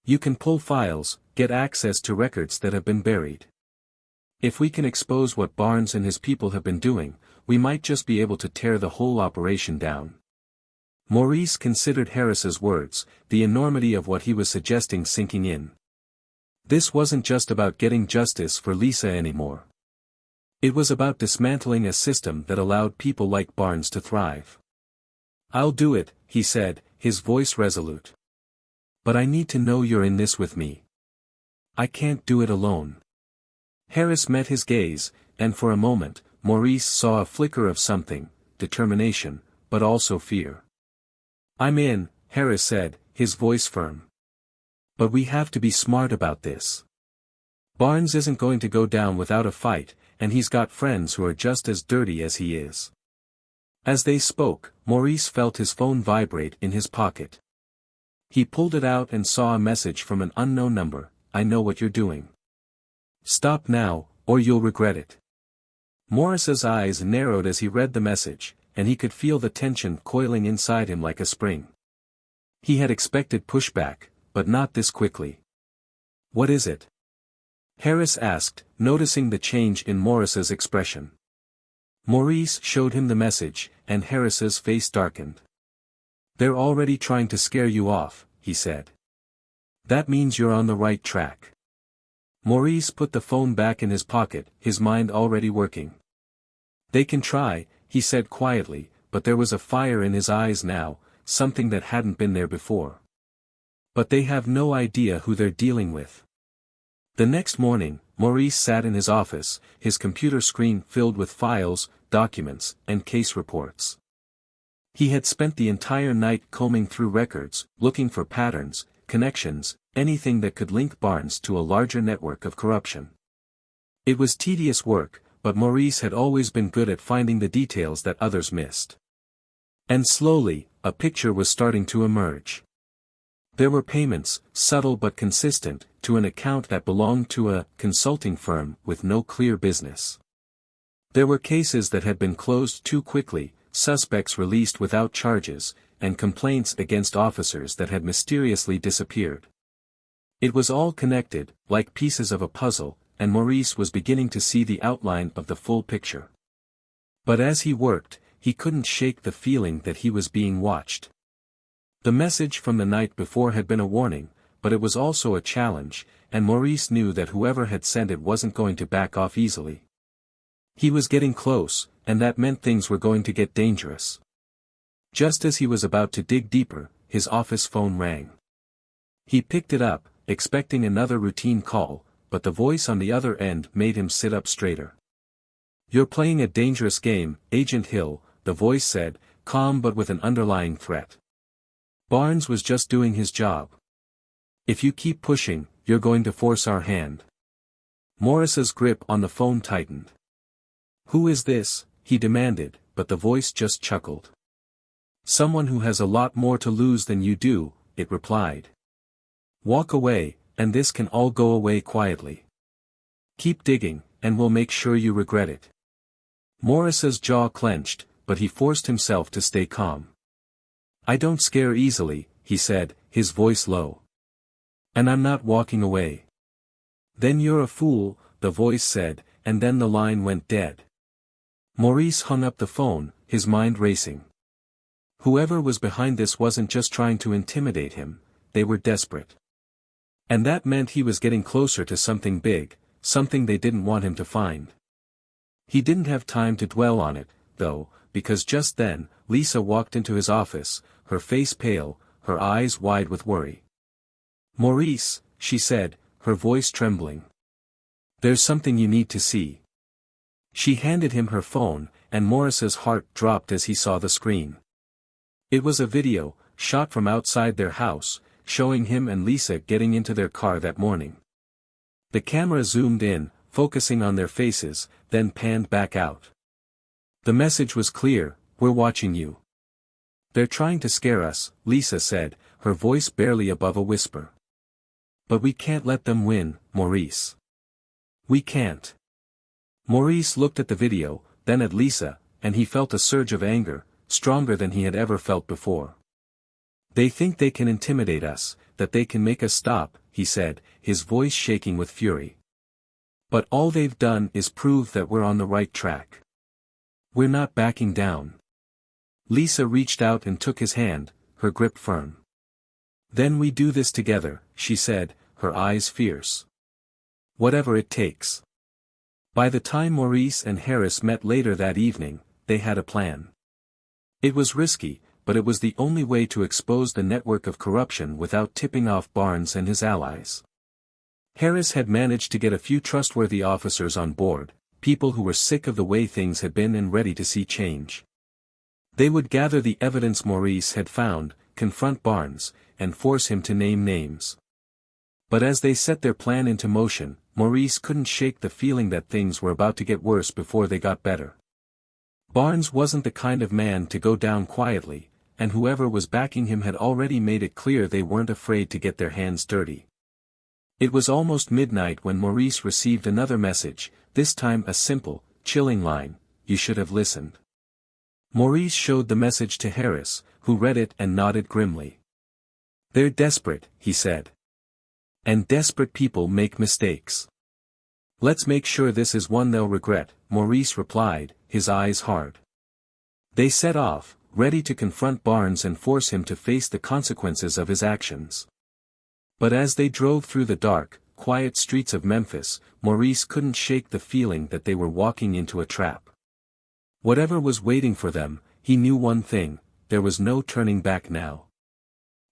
You can pull files, get access to records that have been buried. If we can expose what Barnes and his people have been doing, we might just be able to tear the whole operation down." Maurice considered Harris's words, the enormity of what he was suggesting sinking in. This wasn't just about getting justice for Lisa anymore. It was about dismantling a system that allowed people like Barnes to thrive. "I'll do it," he said, his voice resolute. "But I need to know you're in this with me. I can't do it alone." Harris met his gaze, and for a moment, Maurice saw a flicker of something, determination, but also fear. "I'm in," Harris said, his voice firm. But we have to be smart about this. Barnes isn't going to go down without a fight, and he's got friends who are just as dirty as he is. As they spoke, Maurice felt his phone vibrate in his pocket. He pulled it out and saw a message from an unknown number. "I know what you're doing. Stop now, or you'll regret it." Morris's eyes narrowed as he read the message, and he could feel the tension coiling inside him like a spring. He had expected pushback, but not this quickly. "What is it?" Harris asked, noticing the change in Morris's expression. Maurice showed him the message, and Harris's face darkened. "They're already trying to scare you off," he said. "That means you're on the right track." Maurice put the phone back in his pocket, his mind already working. "They can try," he said quietly, but there was a fire in his eyes now, something that hadn't been there before. "But they have no idea who they're dealing with." The next morning, Maurice sat in his office, his computer screen filled with files, documents, and case reports. He had spent the entire night combing through records, looking for patterns, connections, anything that could link Barnes to a larger network of corruption. It was tedious work, but Maurice had always been good at finding the details that others missed. And slowly, a picture was starting to emerge. There were payments, subtle but consistent, to an account that belonged to a consulting firm with no clear business. There were cases that had been closed too quickly, suspects released without charges, and complaints against officers that had mysteriously disappeared. It was all connected, like pieces of a puzzle, and Maurice was beginning to see the outline of the full picture. But as he worked, he couldn't shake the feeling that he was being watched. The message from the night before had been a warning, but it was also a challenge, and Maurice knew that whoever had sent it wasn't going to back off easily. He was getting close, and that meant things were going to get dangerous. Just as he was about to dig deeper, his office phone rang. He picked it up, expecting another routine call, but the voice on the other end made him sit up straighter. "You're playing a dangerous game, Agent Hill," the voice said, calm but with an underlying threat. "Barnes was just doing his job. If you keep pushing, you're going to force our hand." Morris's grip on the phone tightened. "Who is this?" he demanded, but the voice just chuckled. "Someone who has a lot more to lose than you do," it replied. "Walk away, and this can all go away quietly. Keep digging, and we'll make sure you regret it." Morris's jaw clenched, but he forced himself to stay calm. "I don't scare easily," he said, his voice low. "And I'm not walking away." "Then you're a fool," the voice said, and then the line went dead. Maurice hung up the phone, his mind racing. Whoever was behind this wasn't just trying to intimidate him, they were desperate. And that meant he was getting closer to something big, something they didn't want him to find. He didn't have time to dwell on it, though, because just then, Lisa walked into his office, her face pale, her eyes wide with worry. "Maurice," she said, her voice trembling. "There's something you need to see." She handed him her phone, and Morris's heart dropped as he saw the screen. It was a video, shot from outside their house, showing him and Lisa getting into their car that morning. The camera zoomed in, focusing on their faces, then panned back out. The message was clear: "We're watching you. They're trying to scare us," Lisa said, her voice barely above a whisper. "But we can't let them win, Maurice. We can't." Maurice looked at the video, then at Lisa, and he felt a surge of anger, stronger than he had ever felt before. "They think they can intimidate us, that they can make us stop," he said, his voice shaking with fury. "But all they've done is prove that we're on the right track. We're not backing down." Lisa reached out and took his hand, her grip firm. "Then we do this together," she said, her eyes fierce. "Whatever it takes." By the time Maurice and Harris met later that evening, they had a plan. It was risky, but it was the only way to expose the network of corruption without tipping off Barnes and his allies. Harris had managed to get a few trustworthy officers on board, people who were sick of the way things had been and ready to see change. They would gather the evidence Maurice had found, confront Barnes, and force him to name names. But as they set their plan into motion, Maurice couldn't shake the feeling that things were about to get worse before they got better. Barnes wasn't the kind of man to go down quietly, and whoever was backing him had already made it clear they weren't afraid to get their hands dirty. It was almost midnight when Maurice received another message, this time a simple, chilling line, "You should have listened." Maurice showed the message to Harris, who read it and nodded grimly. "They're desperate," he said. "And desperate people make mistakes. Let's make sure this is one they'll regret," Maurice replied, his eyes hard. They set off, ready to confront Barnes and force him to face the consequences of his actions. But as they drove through the dark, quiet streets of Memphis, Maurice couldn't shake the feeling that they were walking into a trap. Whatever was waiting for them, he knew one thing, there was no turning back now.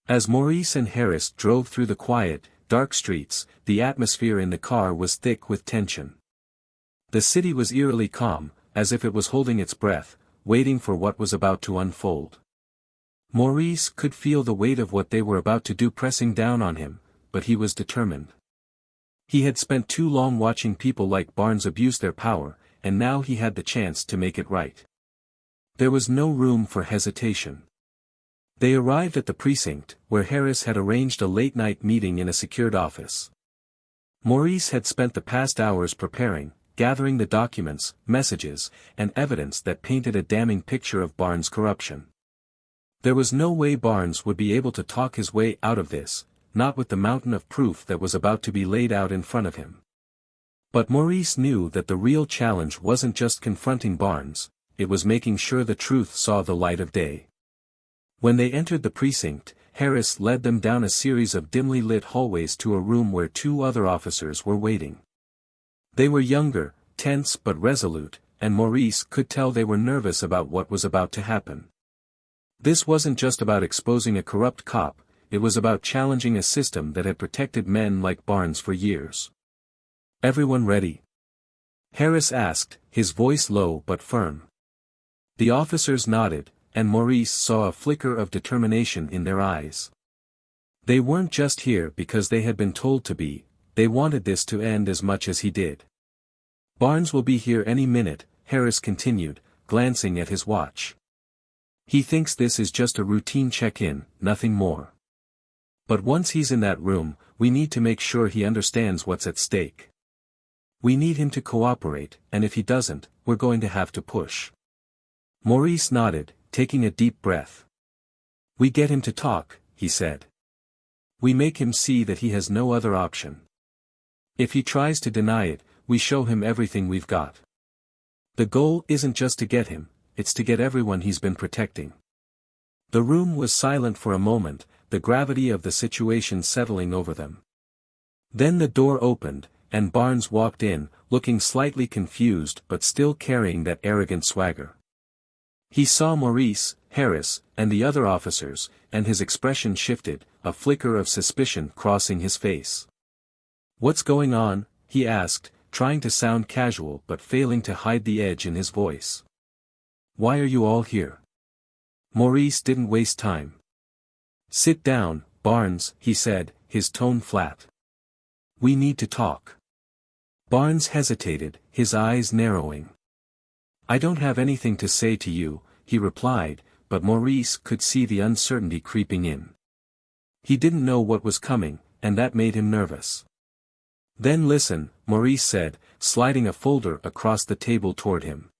As Maurice and Harris drove through the quiet, dark streets, the atmosphere in the car was thick with tension. The city was eerily calm, as if it was holding its breath, waiting for what was about to unfold. Maurice could feel the weight of what they were about to do pressing down on him, but he was determined. He had spent too long watching people like Barnes abuse their power, and now he had the chance to make it right. There was no room for hesitation. They arrived at the precinct, where Harris had arranged a late-night meeting in a secured office. Maurice had spent the past hours preparing, gathering the documents, messages, and evidence that painted a damning picture of Barnes' corruption. There was no way Barnes would be able to talk his way out of this, not with the mountain of proof that was about to be laid out in front of him. But Maurice knew that the real challenge wasn't just confronting Barnes, it was making sure the truth saw the light of day. When they entered the precinct, Harris led them down a series of dimly lit hallways to a room where two other officers were waiting. They were younger, tense but resolute, and Maurice could tell they were nervous about what was about to happen. This wasn't just about exposing a corrupt cop, it was about challenging a system that had protected men like Barnes for years. "Everyone ready?" Harris asked, his voice low but firm. The officers nodded, and Maurice saw a flicker of determination in their eyes. They weren't just here because they had been told to be, they wanted this to end as much as he did. "Barnes will be here any minute," Harris continued, glancing at his watch. "He thinks this is just a routine check-in, nothing more. But once he's in that room, we need to make sure he understands what's at stake. We need him to cooperate, and if he doesn't, we're going to have to push." Maurice nodded, taking a deep breath. "We get him to talk," he said. "We make him see that he has no other option. If he tries to deny it, we show him everything we've got. The goal isn't just to get him, it's to get everyone he's been protecting." The room was silent for a moment, the gravity of the situation settling over them. Then the door opened, and Barnes walked in, looking slightly confused but still carrying that arrogant swagger. He saw Maurice, Harris, and the other officers, and his expression shifted, a flicker of suspicion crossing his face. "What's going on?" he asked, trying to sound casual but failing to hide the edge in his voice. "Why are you all here?" Maurice didn't waste time. "Sit down, Barnes," he said, his tone flat. "We need to talk." Barnes hesitated, his eyes narrowing. "I don't have anything to say to you," he replied, but Maurice could see the uncertainty creeping in. He didn't know what was coming, and that made him nervous. "Then listen," Maurice said, sliding a folder across the table toward him.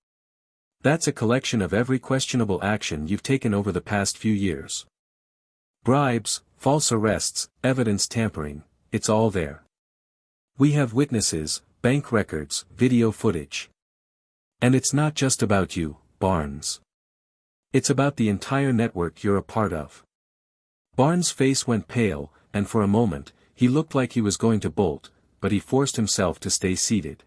"That's a collection of every questionable action you've taken over the past few years. Bribes, false arrests, evidence tampering, it's all there. We have witnesses, bank records, video footage. And it's not just about you, Barnes. It's about the entire network you're a part of." Barnes' face went pale, and for a moment, he looked like he was going to bolt, but he forced himself to stay seated.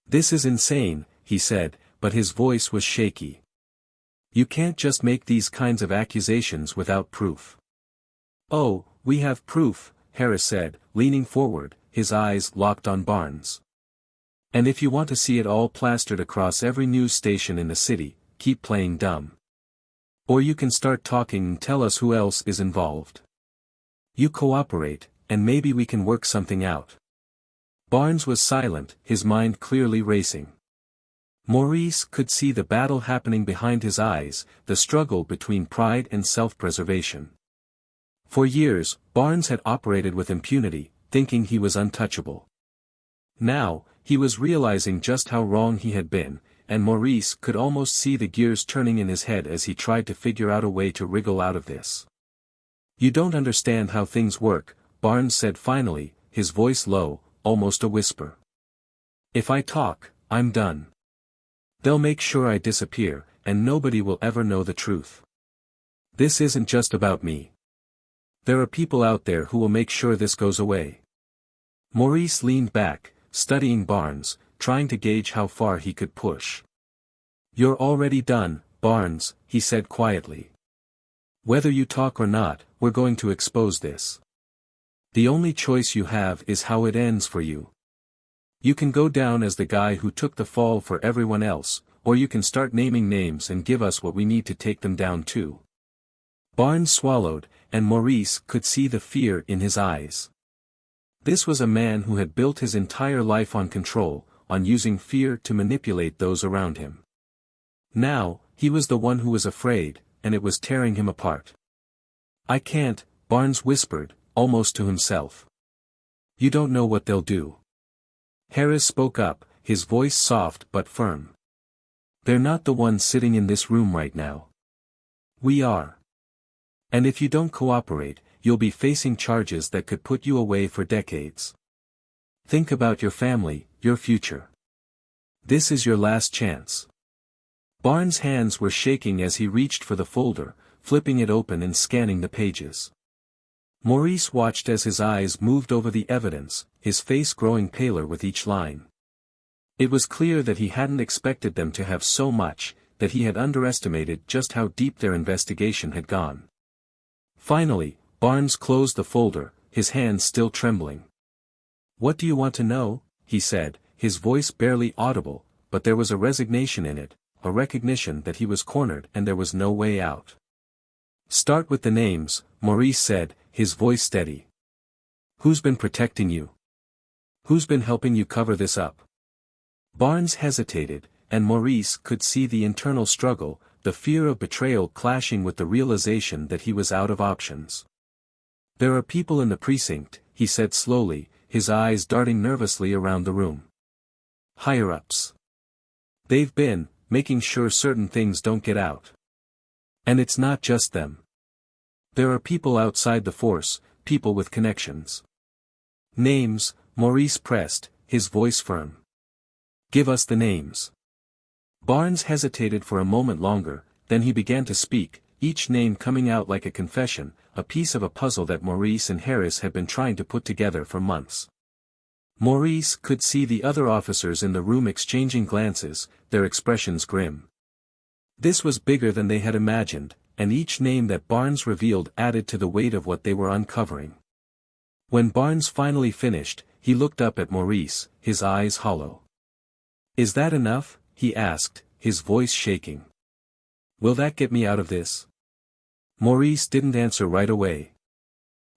"This is insane," he said, but his voice was shaky. "You can't just make these kinds of accusations without proof." "Oh, we have proof," Harris said, leaning forward, his eyes locked on Barnes. "And if you want to see it all plastered across every news station in the city, keep playing dumb. Or you can start talking and tell us who else is involved. You cooperate, and maybe we can work something out." Barnes was silent, his mind clearly racing. Maurice could see the battle happening behind his eyes, the struggle between pride and self-preservation. For years, Barnes had operated with impunity, thinking he was untouchable. Now, he was realizing just how wrong he had been, and Maurice could almost see the gears turning in his head as he tried to figure out a way to wriggle out of this. "You don't understand how things work," Barnes said finally, his voice low, almost a whisper. "If I talk, I'm done. They'll make sure I disappear, and nobody will ever know the truth. This isn't just about me. There are people out there who will make sure this goes away." Maurice leaned back, studying Barnes, trying to gauge how far he could push. "You're already done, Barnes," he said quietly. "Whether you talk or not, we're going to expose this. The only choice you have is how it ends for you. You can go down as the guy who took the fall for everyone else, or you can start naming names and give us what we need to take them down too." Barnes swallowed, and Maurice could see the fear in his eyes. This was a man who had built his entire life on control, on using fear to manipulate those around him. Now, he was the one who was afraid, and it was tearing him apart. "I can't," Barnes whispered, almost to himself. "You don't know what they'll do." Harris spoke up, his voice soft but firm. "They're not the ones sitting in this room right now. We are. And if you don't cooperate, you'll be facing charges that could put you away for decades. Think about your family, your future. This is your last chance." Barnes' hands were shaking as he reached for the folder, flipping it open and scanning the pages. Maurice watched as his eyes moved over the evidence, his face growing paler with each line. It was clear that he hadn't expected them to have so much, that he had underestimated just how deep their investigation had gone. Finally, Barnes closed the folder, his hands still trembling. "What do you want to know?" he said, his voice barely audible, but there was a resignation in it, a recognition that he was cornered and there was no way out. "Start with the names," Maurice said, his voice steady. "Who's been protecting you? Who's been helping you cover this up?" Barnes hesitated, and Maurice could see the internal struggle, the fear of betrayal clashing with the realization that he was out of options. "There are people in the precinct," he said slowly, his eyes darting nervously around the room. "Higher-ups. They've been, making sure certain things don't get out. And it's not just them. There are people outside the force, people with connections." "Names," Maurice pressed, his voice firm. "Give us the names." Barnes hesitated for a moment longer, then he began to speak, each name coming out like a confession, a piece of a puzzle that Maurice and Harris had been trying to put together for months. Maurice could see the other officers in the room exchanging glances, their expressions grim. This was bigger than they had imagined, and each name that Barnes revealed added to the weight of what they were uncovering. When Barnes finally finished, he looked up at Maurice, his eyes hollow. "Is that enough?" he asked, his voice shaking. "Will that get me out of this?" Maurice didn't answer right away.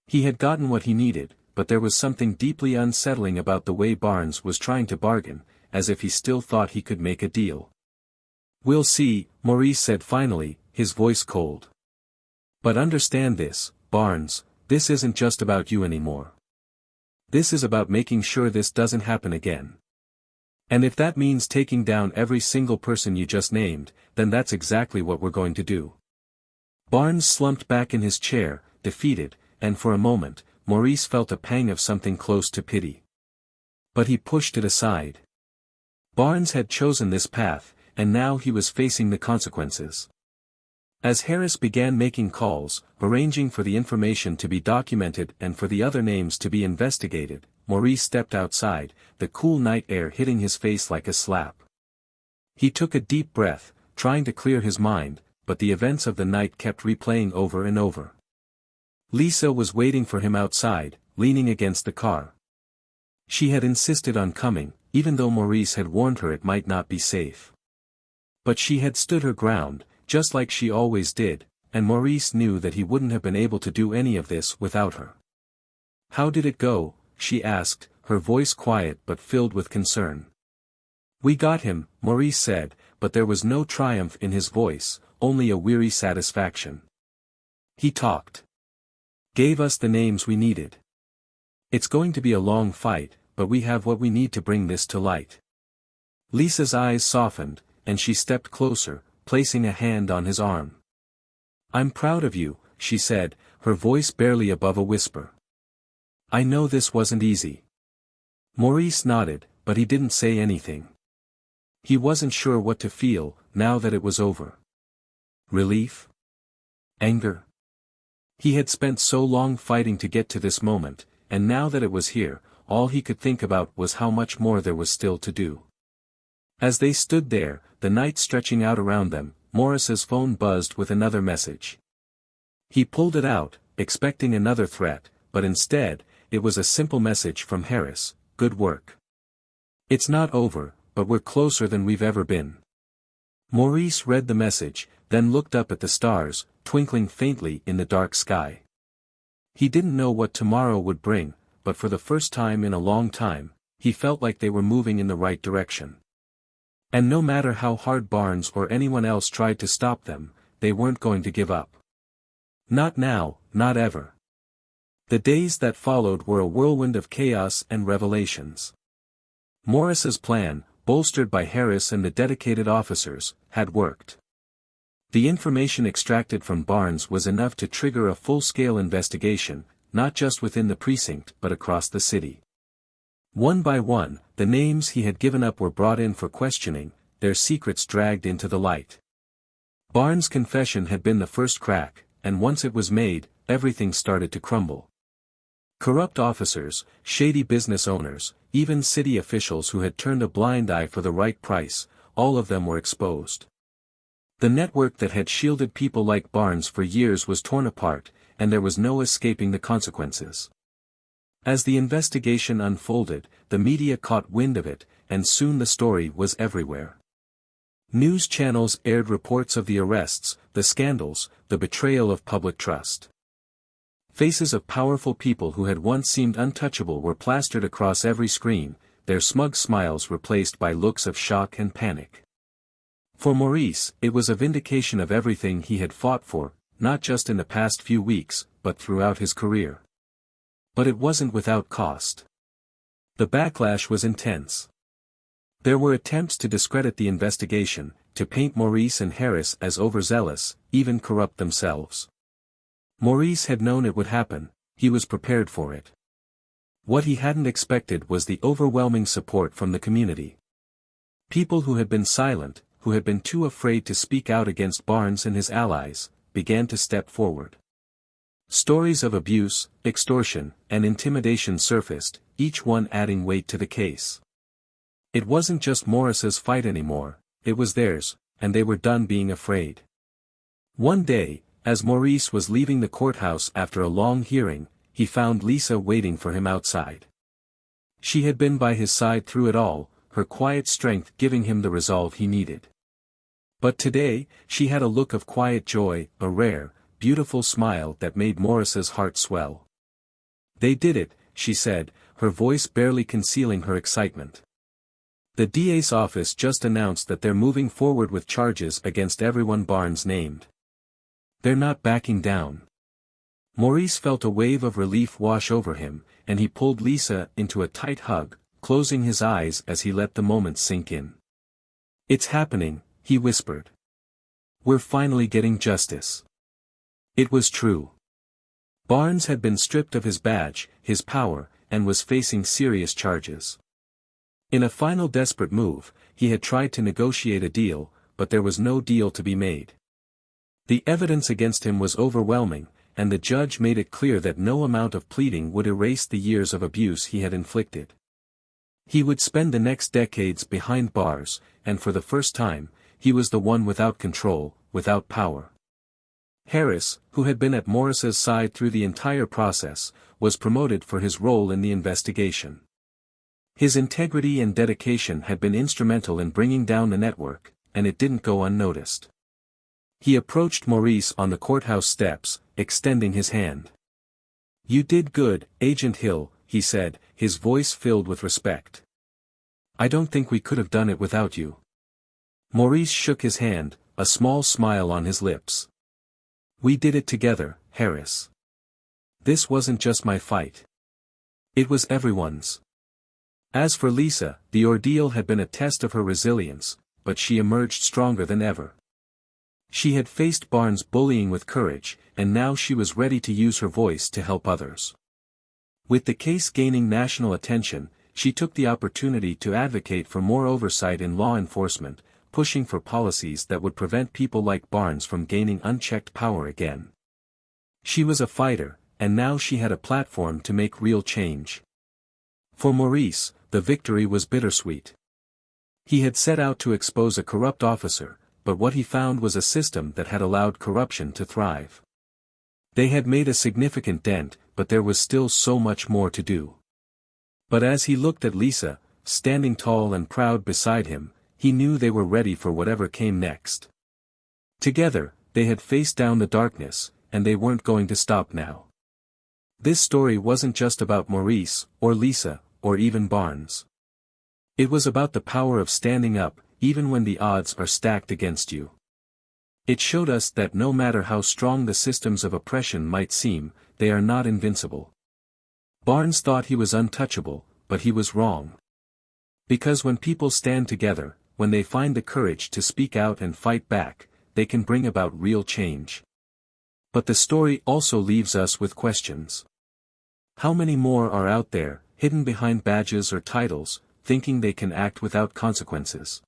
He had gotten what he needed, but there was something deeply unsettling about the way Barnes was trying to bargain, as if he still thought he could make a deal. "We'll see," Maurice said finally, his voice cold. "But understand this, Barnes, this isn't just about you anymore. This is about making sure this doesn't happen again. And if that means taking down every single person you just named, then that's exactly what we're going to do." Barnes slumped back in his chair, defeated, and for a moment, Maurice felt a pang of something close to pity. But he pushed it aside. Barnes had chosen this path, and now he was facing the consequences. As Harris began making calls, arranging for the information to be documented and for the other names to be investigated, Maurice stepped outside, the cool night air hitting his face like a slap. He took a deep breath, trying to clear his mind, but the events of the night kept replaying over and over. Lisa was waiting for him outside, leaning against the car. She had insisted on coming, even though Maurice had warned her it might not be safe. But she had stood her ground, just like she always did, and Maurice knew that he wouldn't have been able to do any of this without her. "How did it go?" she asked, her voice quiet but filled with concern. "We got him," Maurice said, but there was no triumph in his voice, only a weary satisfaction. "He talked. Gave us the names we needed. It's going to be a long fight, but we have what we need to bring this to light." Lisa's eyes softened, and she stepped closer, placing a hand on his arm. "I'm proud of you," she said, her voice barely above a whisper. "I know this wasn't easy." Maurice nodded, but he didn't say anything. He wasn't sure what to feel, now that it was over. Relief? Anger? He had spent so long fighting to get to this moment, and now that it was here, all he could think about was how much more there was still to do. As they stood there, the night stretching out around them, Morris's phone buzzed with another message. He pulled it out, expecting another threat, but instead, it was a simple message from Harris: "Good work. It's not over, but we're closer than we've ever been." Maurice read the message, then looked up at the stars, twinkling faintly in the dark sky. He didn't know what tomorrow would bring, but for the first time in a long time, he felt like they were moving in the right direction. And no matter how hard Barnes or anyone else tried to stop them, they weren't going to give up. Not now, not ever. The days that followed were a whirlwind of chaos and revelations. Morris's plan, bolstered by Harris and the dedicated officers, had worked. The information extracted from Barnes was enough to trigger a full-scale investigation, not just within the precinct but across the city. One by one, the names he had given up were brought in for questioning, their secrets dragged into the light. Barnes' confession had been the first crack, and once it was made, everything started to crumble. Corrupt officers, shady business owners, even city officials who had turned a blind eye for the right price, all of them were exposed. The network that had shielded people like Barnes for years was torn apart, and there was no escaping the consequences. As the investigation unfolded, the media caught wind of it, and soon the story was everywhere. News channels aired reports of the arrests, the scandals, the betrayal of public trust. Faces of powerful people who had once seemed untouchable were plastered across every screen, their smug smiles replaced by looks of shock and panic. For Maurice, it was a vindication of everything he had fought for, not just in the past few weeks, but throughout his career. But it wasn't without cost. The backlash was intense. There were attempts to discredit the investigation, to paint Maurice and Harris as overzealous, even corrupt themselves. Maurice had known it would happen, he was prepared for it. What he hadn't expected was the overwhelming support from the community. People who had been silent, who had been too afraid to speak out against Barnes and his allies, began to step forward. Stories of abuse, extortion, and intimidation surfaced, each one adding weight to the case. It wasn't just Morris's fight anymore, it was theirs, and they were done being afraid. One day, as Maurice was leaving the courthouse after a long hearing, he found Lisa waiting for him outside. She had been by his side through it all, her quiet strength giving him the resolve he needed. But today, she had a look of quiet joy, a rare, beautiful smile that made Morris's heart swell. "They did it," she said, her voice barely concealing her excitement. "The DA's office just announced that they're moving forward with charges against everyone Barnes named. They're not backing down." Maurice felt a wave of relief wash over him, and he pulled Lisa into a tight hug, closing his eyes as he let the moment sink in. "It's happening," he whispered. "We're finally getting justice." It was true. Barnes had been stripped of his badge, his power, and was facing serious charges. In a final desperate move, he had tried to negotiate a deal, but there was no deal to be made. The evidence against him was overwhelming, and the judge made it clear that no amount of pleading would erase the years of abuse he had inflicted. He would spend the next decades behind bars, and for the first time, he was the one without control, without power. Harris, who had been at Morris's side through the entire process, was promoted for his role in the investigation. His integrity and dedication had been instrumental in bringing down the network, and it didn't go unnoticed. He approached Maurice on the courthouse steps, extending his hand. You did good, Agent Hill, he said, his voice filled with respect. I don't think we could have done it without you. Maurice shook his hand, a small smile on his lips. We did it together, Harris. This wasn't just my fight. It was everyone's. As for Lisa, the ordeal had been a test of her resilience, but she emerged stronger than ever. She had faced Barnes' bullying with courage, and now she was ready to use her voice to help others. With the case gaining national attention, she took the opportunity to advocate for more oversight in law enforcement, pushing for policies that would prevent people like Barnes from gaining unchecked power again. She was a fighter, and now she had a platform to make real change. For Maurice, the victory was bittersweet. He had set out to expose a corrupt officer, but what he found was a system that had allowed corruption to thrive. They had made a significant dent, but there was still so much more to do. But as he looked at Lisa, standing tall and proud beside him, he knew they were ready for whatever came next. Together, they had faced down the darkness, and they weren't going to stop now. This story wasn't just about Maurice, or Lisa, or even Barnes. It was about the power of standing up, even when the odds are stacked against you. It showed us that no matter how strong the systems of oppression might seem, they are not invincible. Barnes thought he was untouchable, but he was wrong. Because when people stand together, when they find the courage to speak out and fight back, they can bring about real change. But the story also leaves us with questions. How many more are out there, hidden behind badges or titles, thinking they can act without consequences?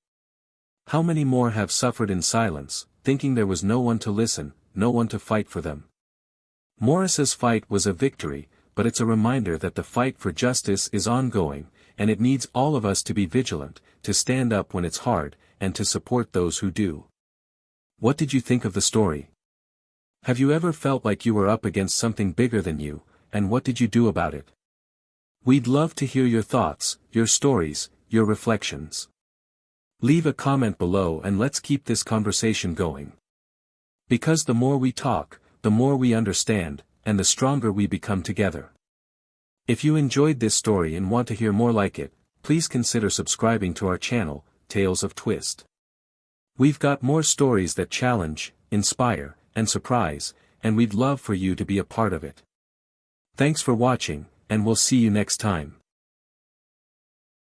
How many more have suffered in silence, thinking there was no one to listen, no one to fight for them? Morris's fight was a victory, but it's a reminder that the fight for justice is ongoing, and it needs all of us to be vigilant, to stand up when it's hard, and to support those who do. What did you think of the story? Have you ever felt like you were up against something bigger than you, and what did you do about it? We'd love to hear your thoughts, your stories, your reflections. Leave a comment below and let's keep this conversation going. Because the more we talk, the more we understand, and the stronger we become together. If you enjoyed this story and want to hear more like it, please consider subscribing to our channel, Tales of Twist. We've got more stories that challenge, inspire, and surprise, and we'd love for you to be a part of it. Thanks for watching, and we'll see you next time.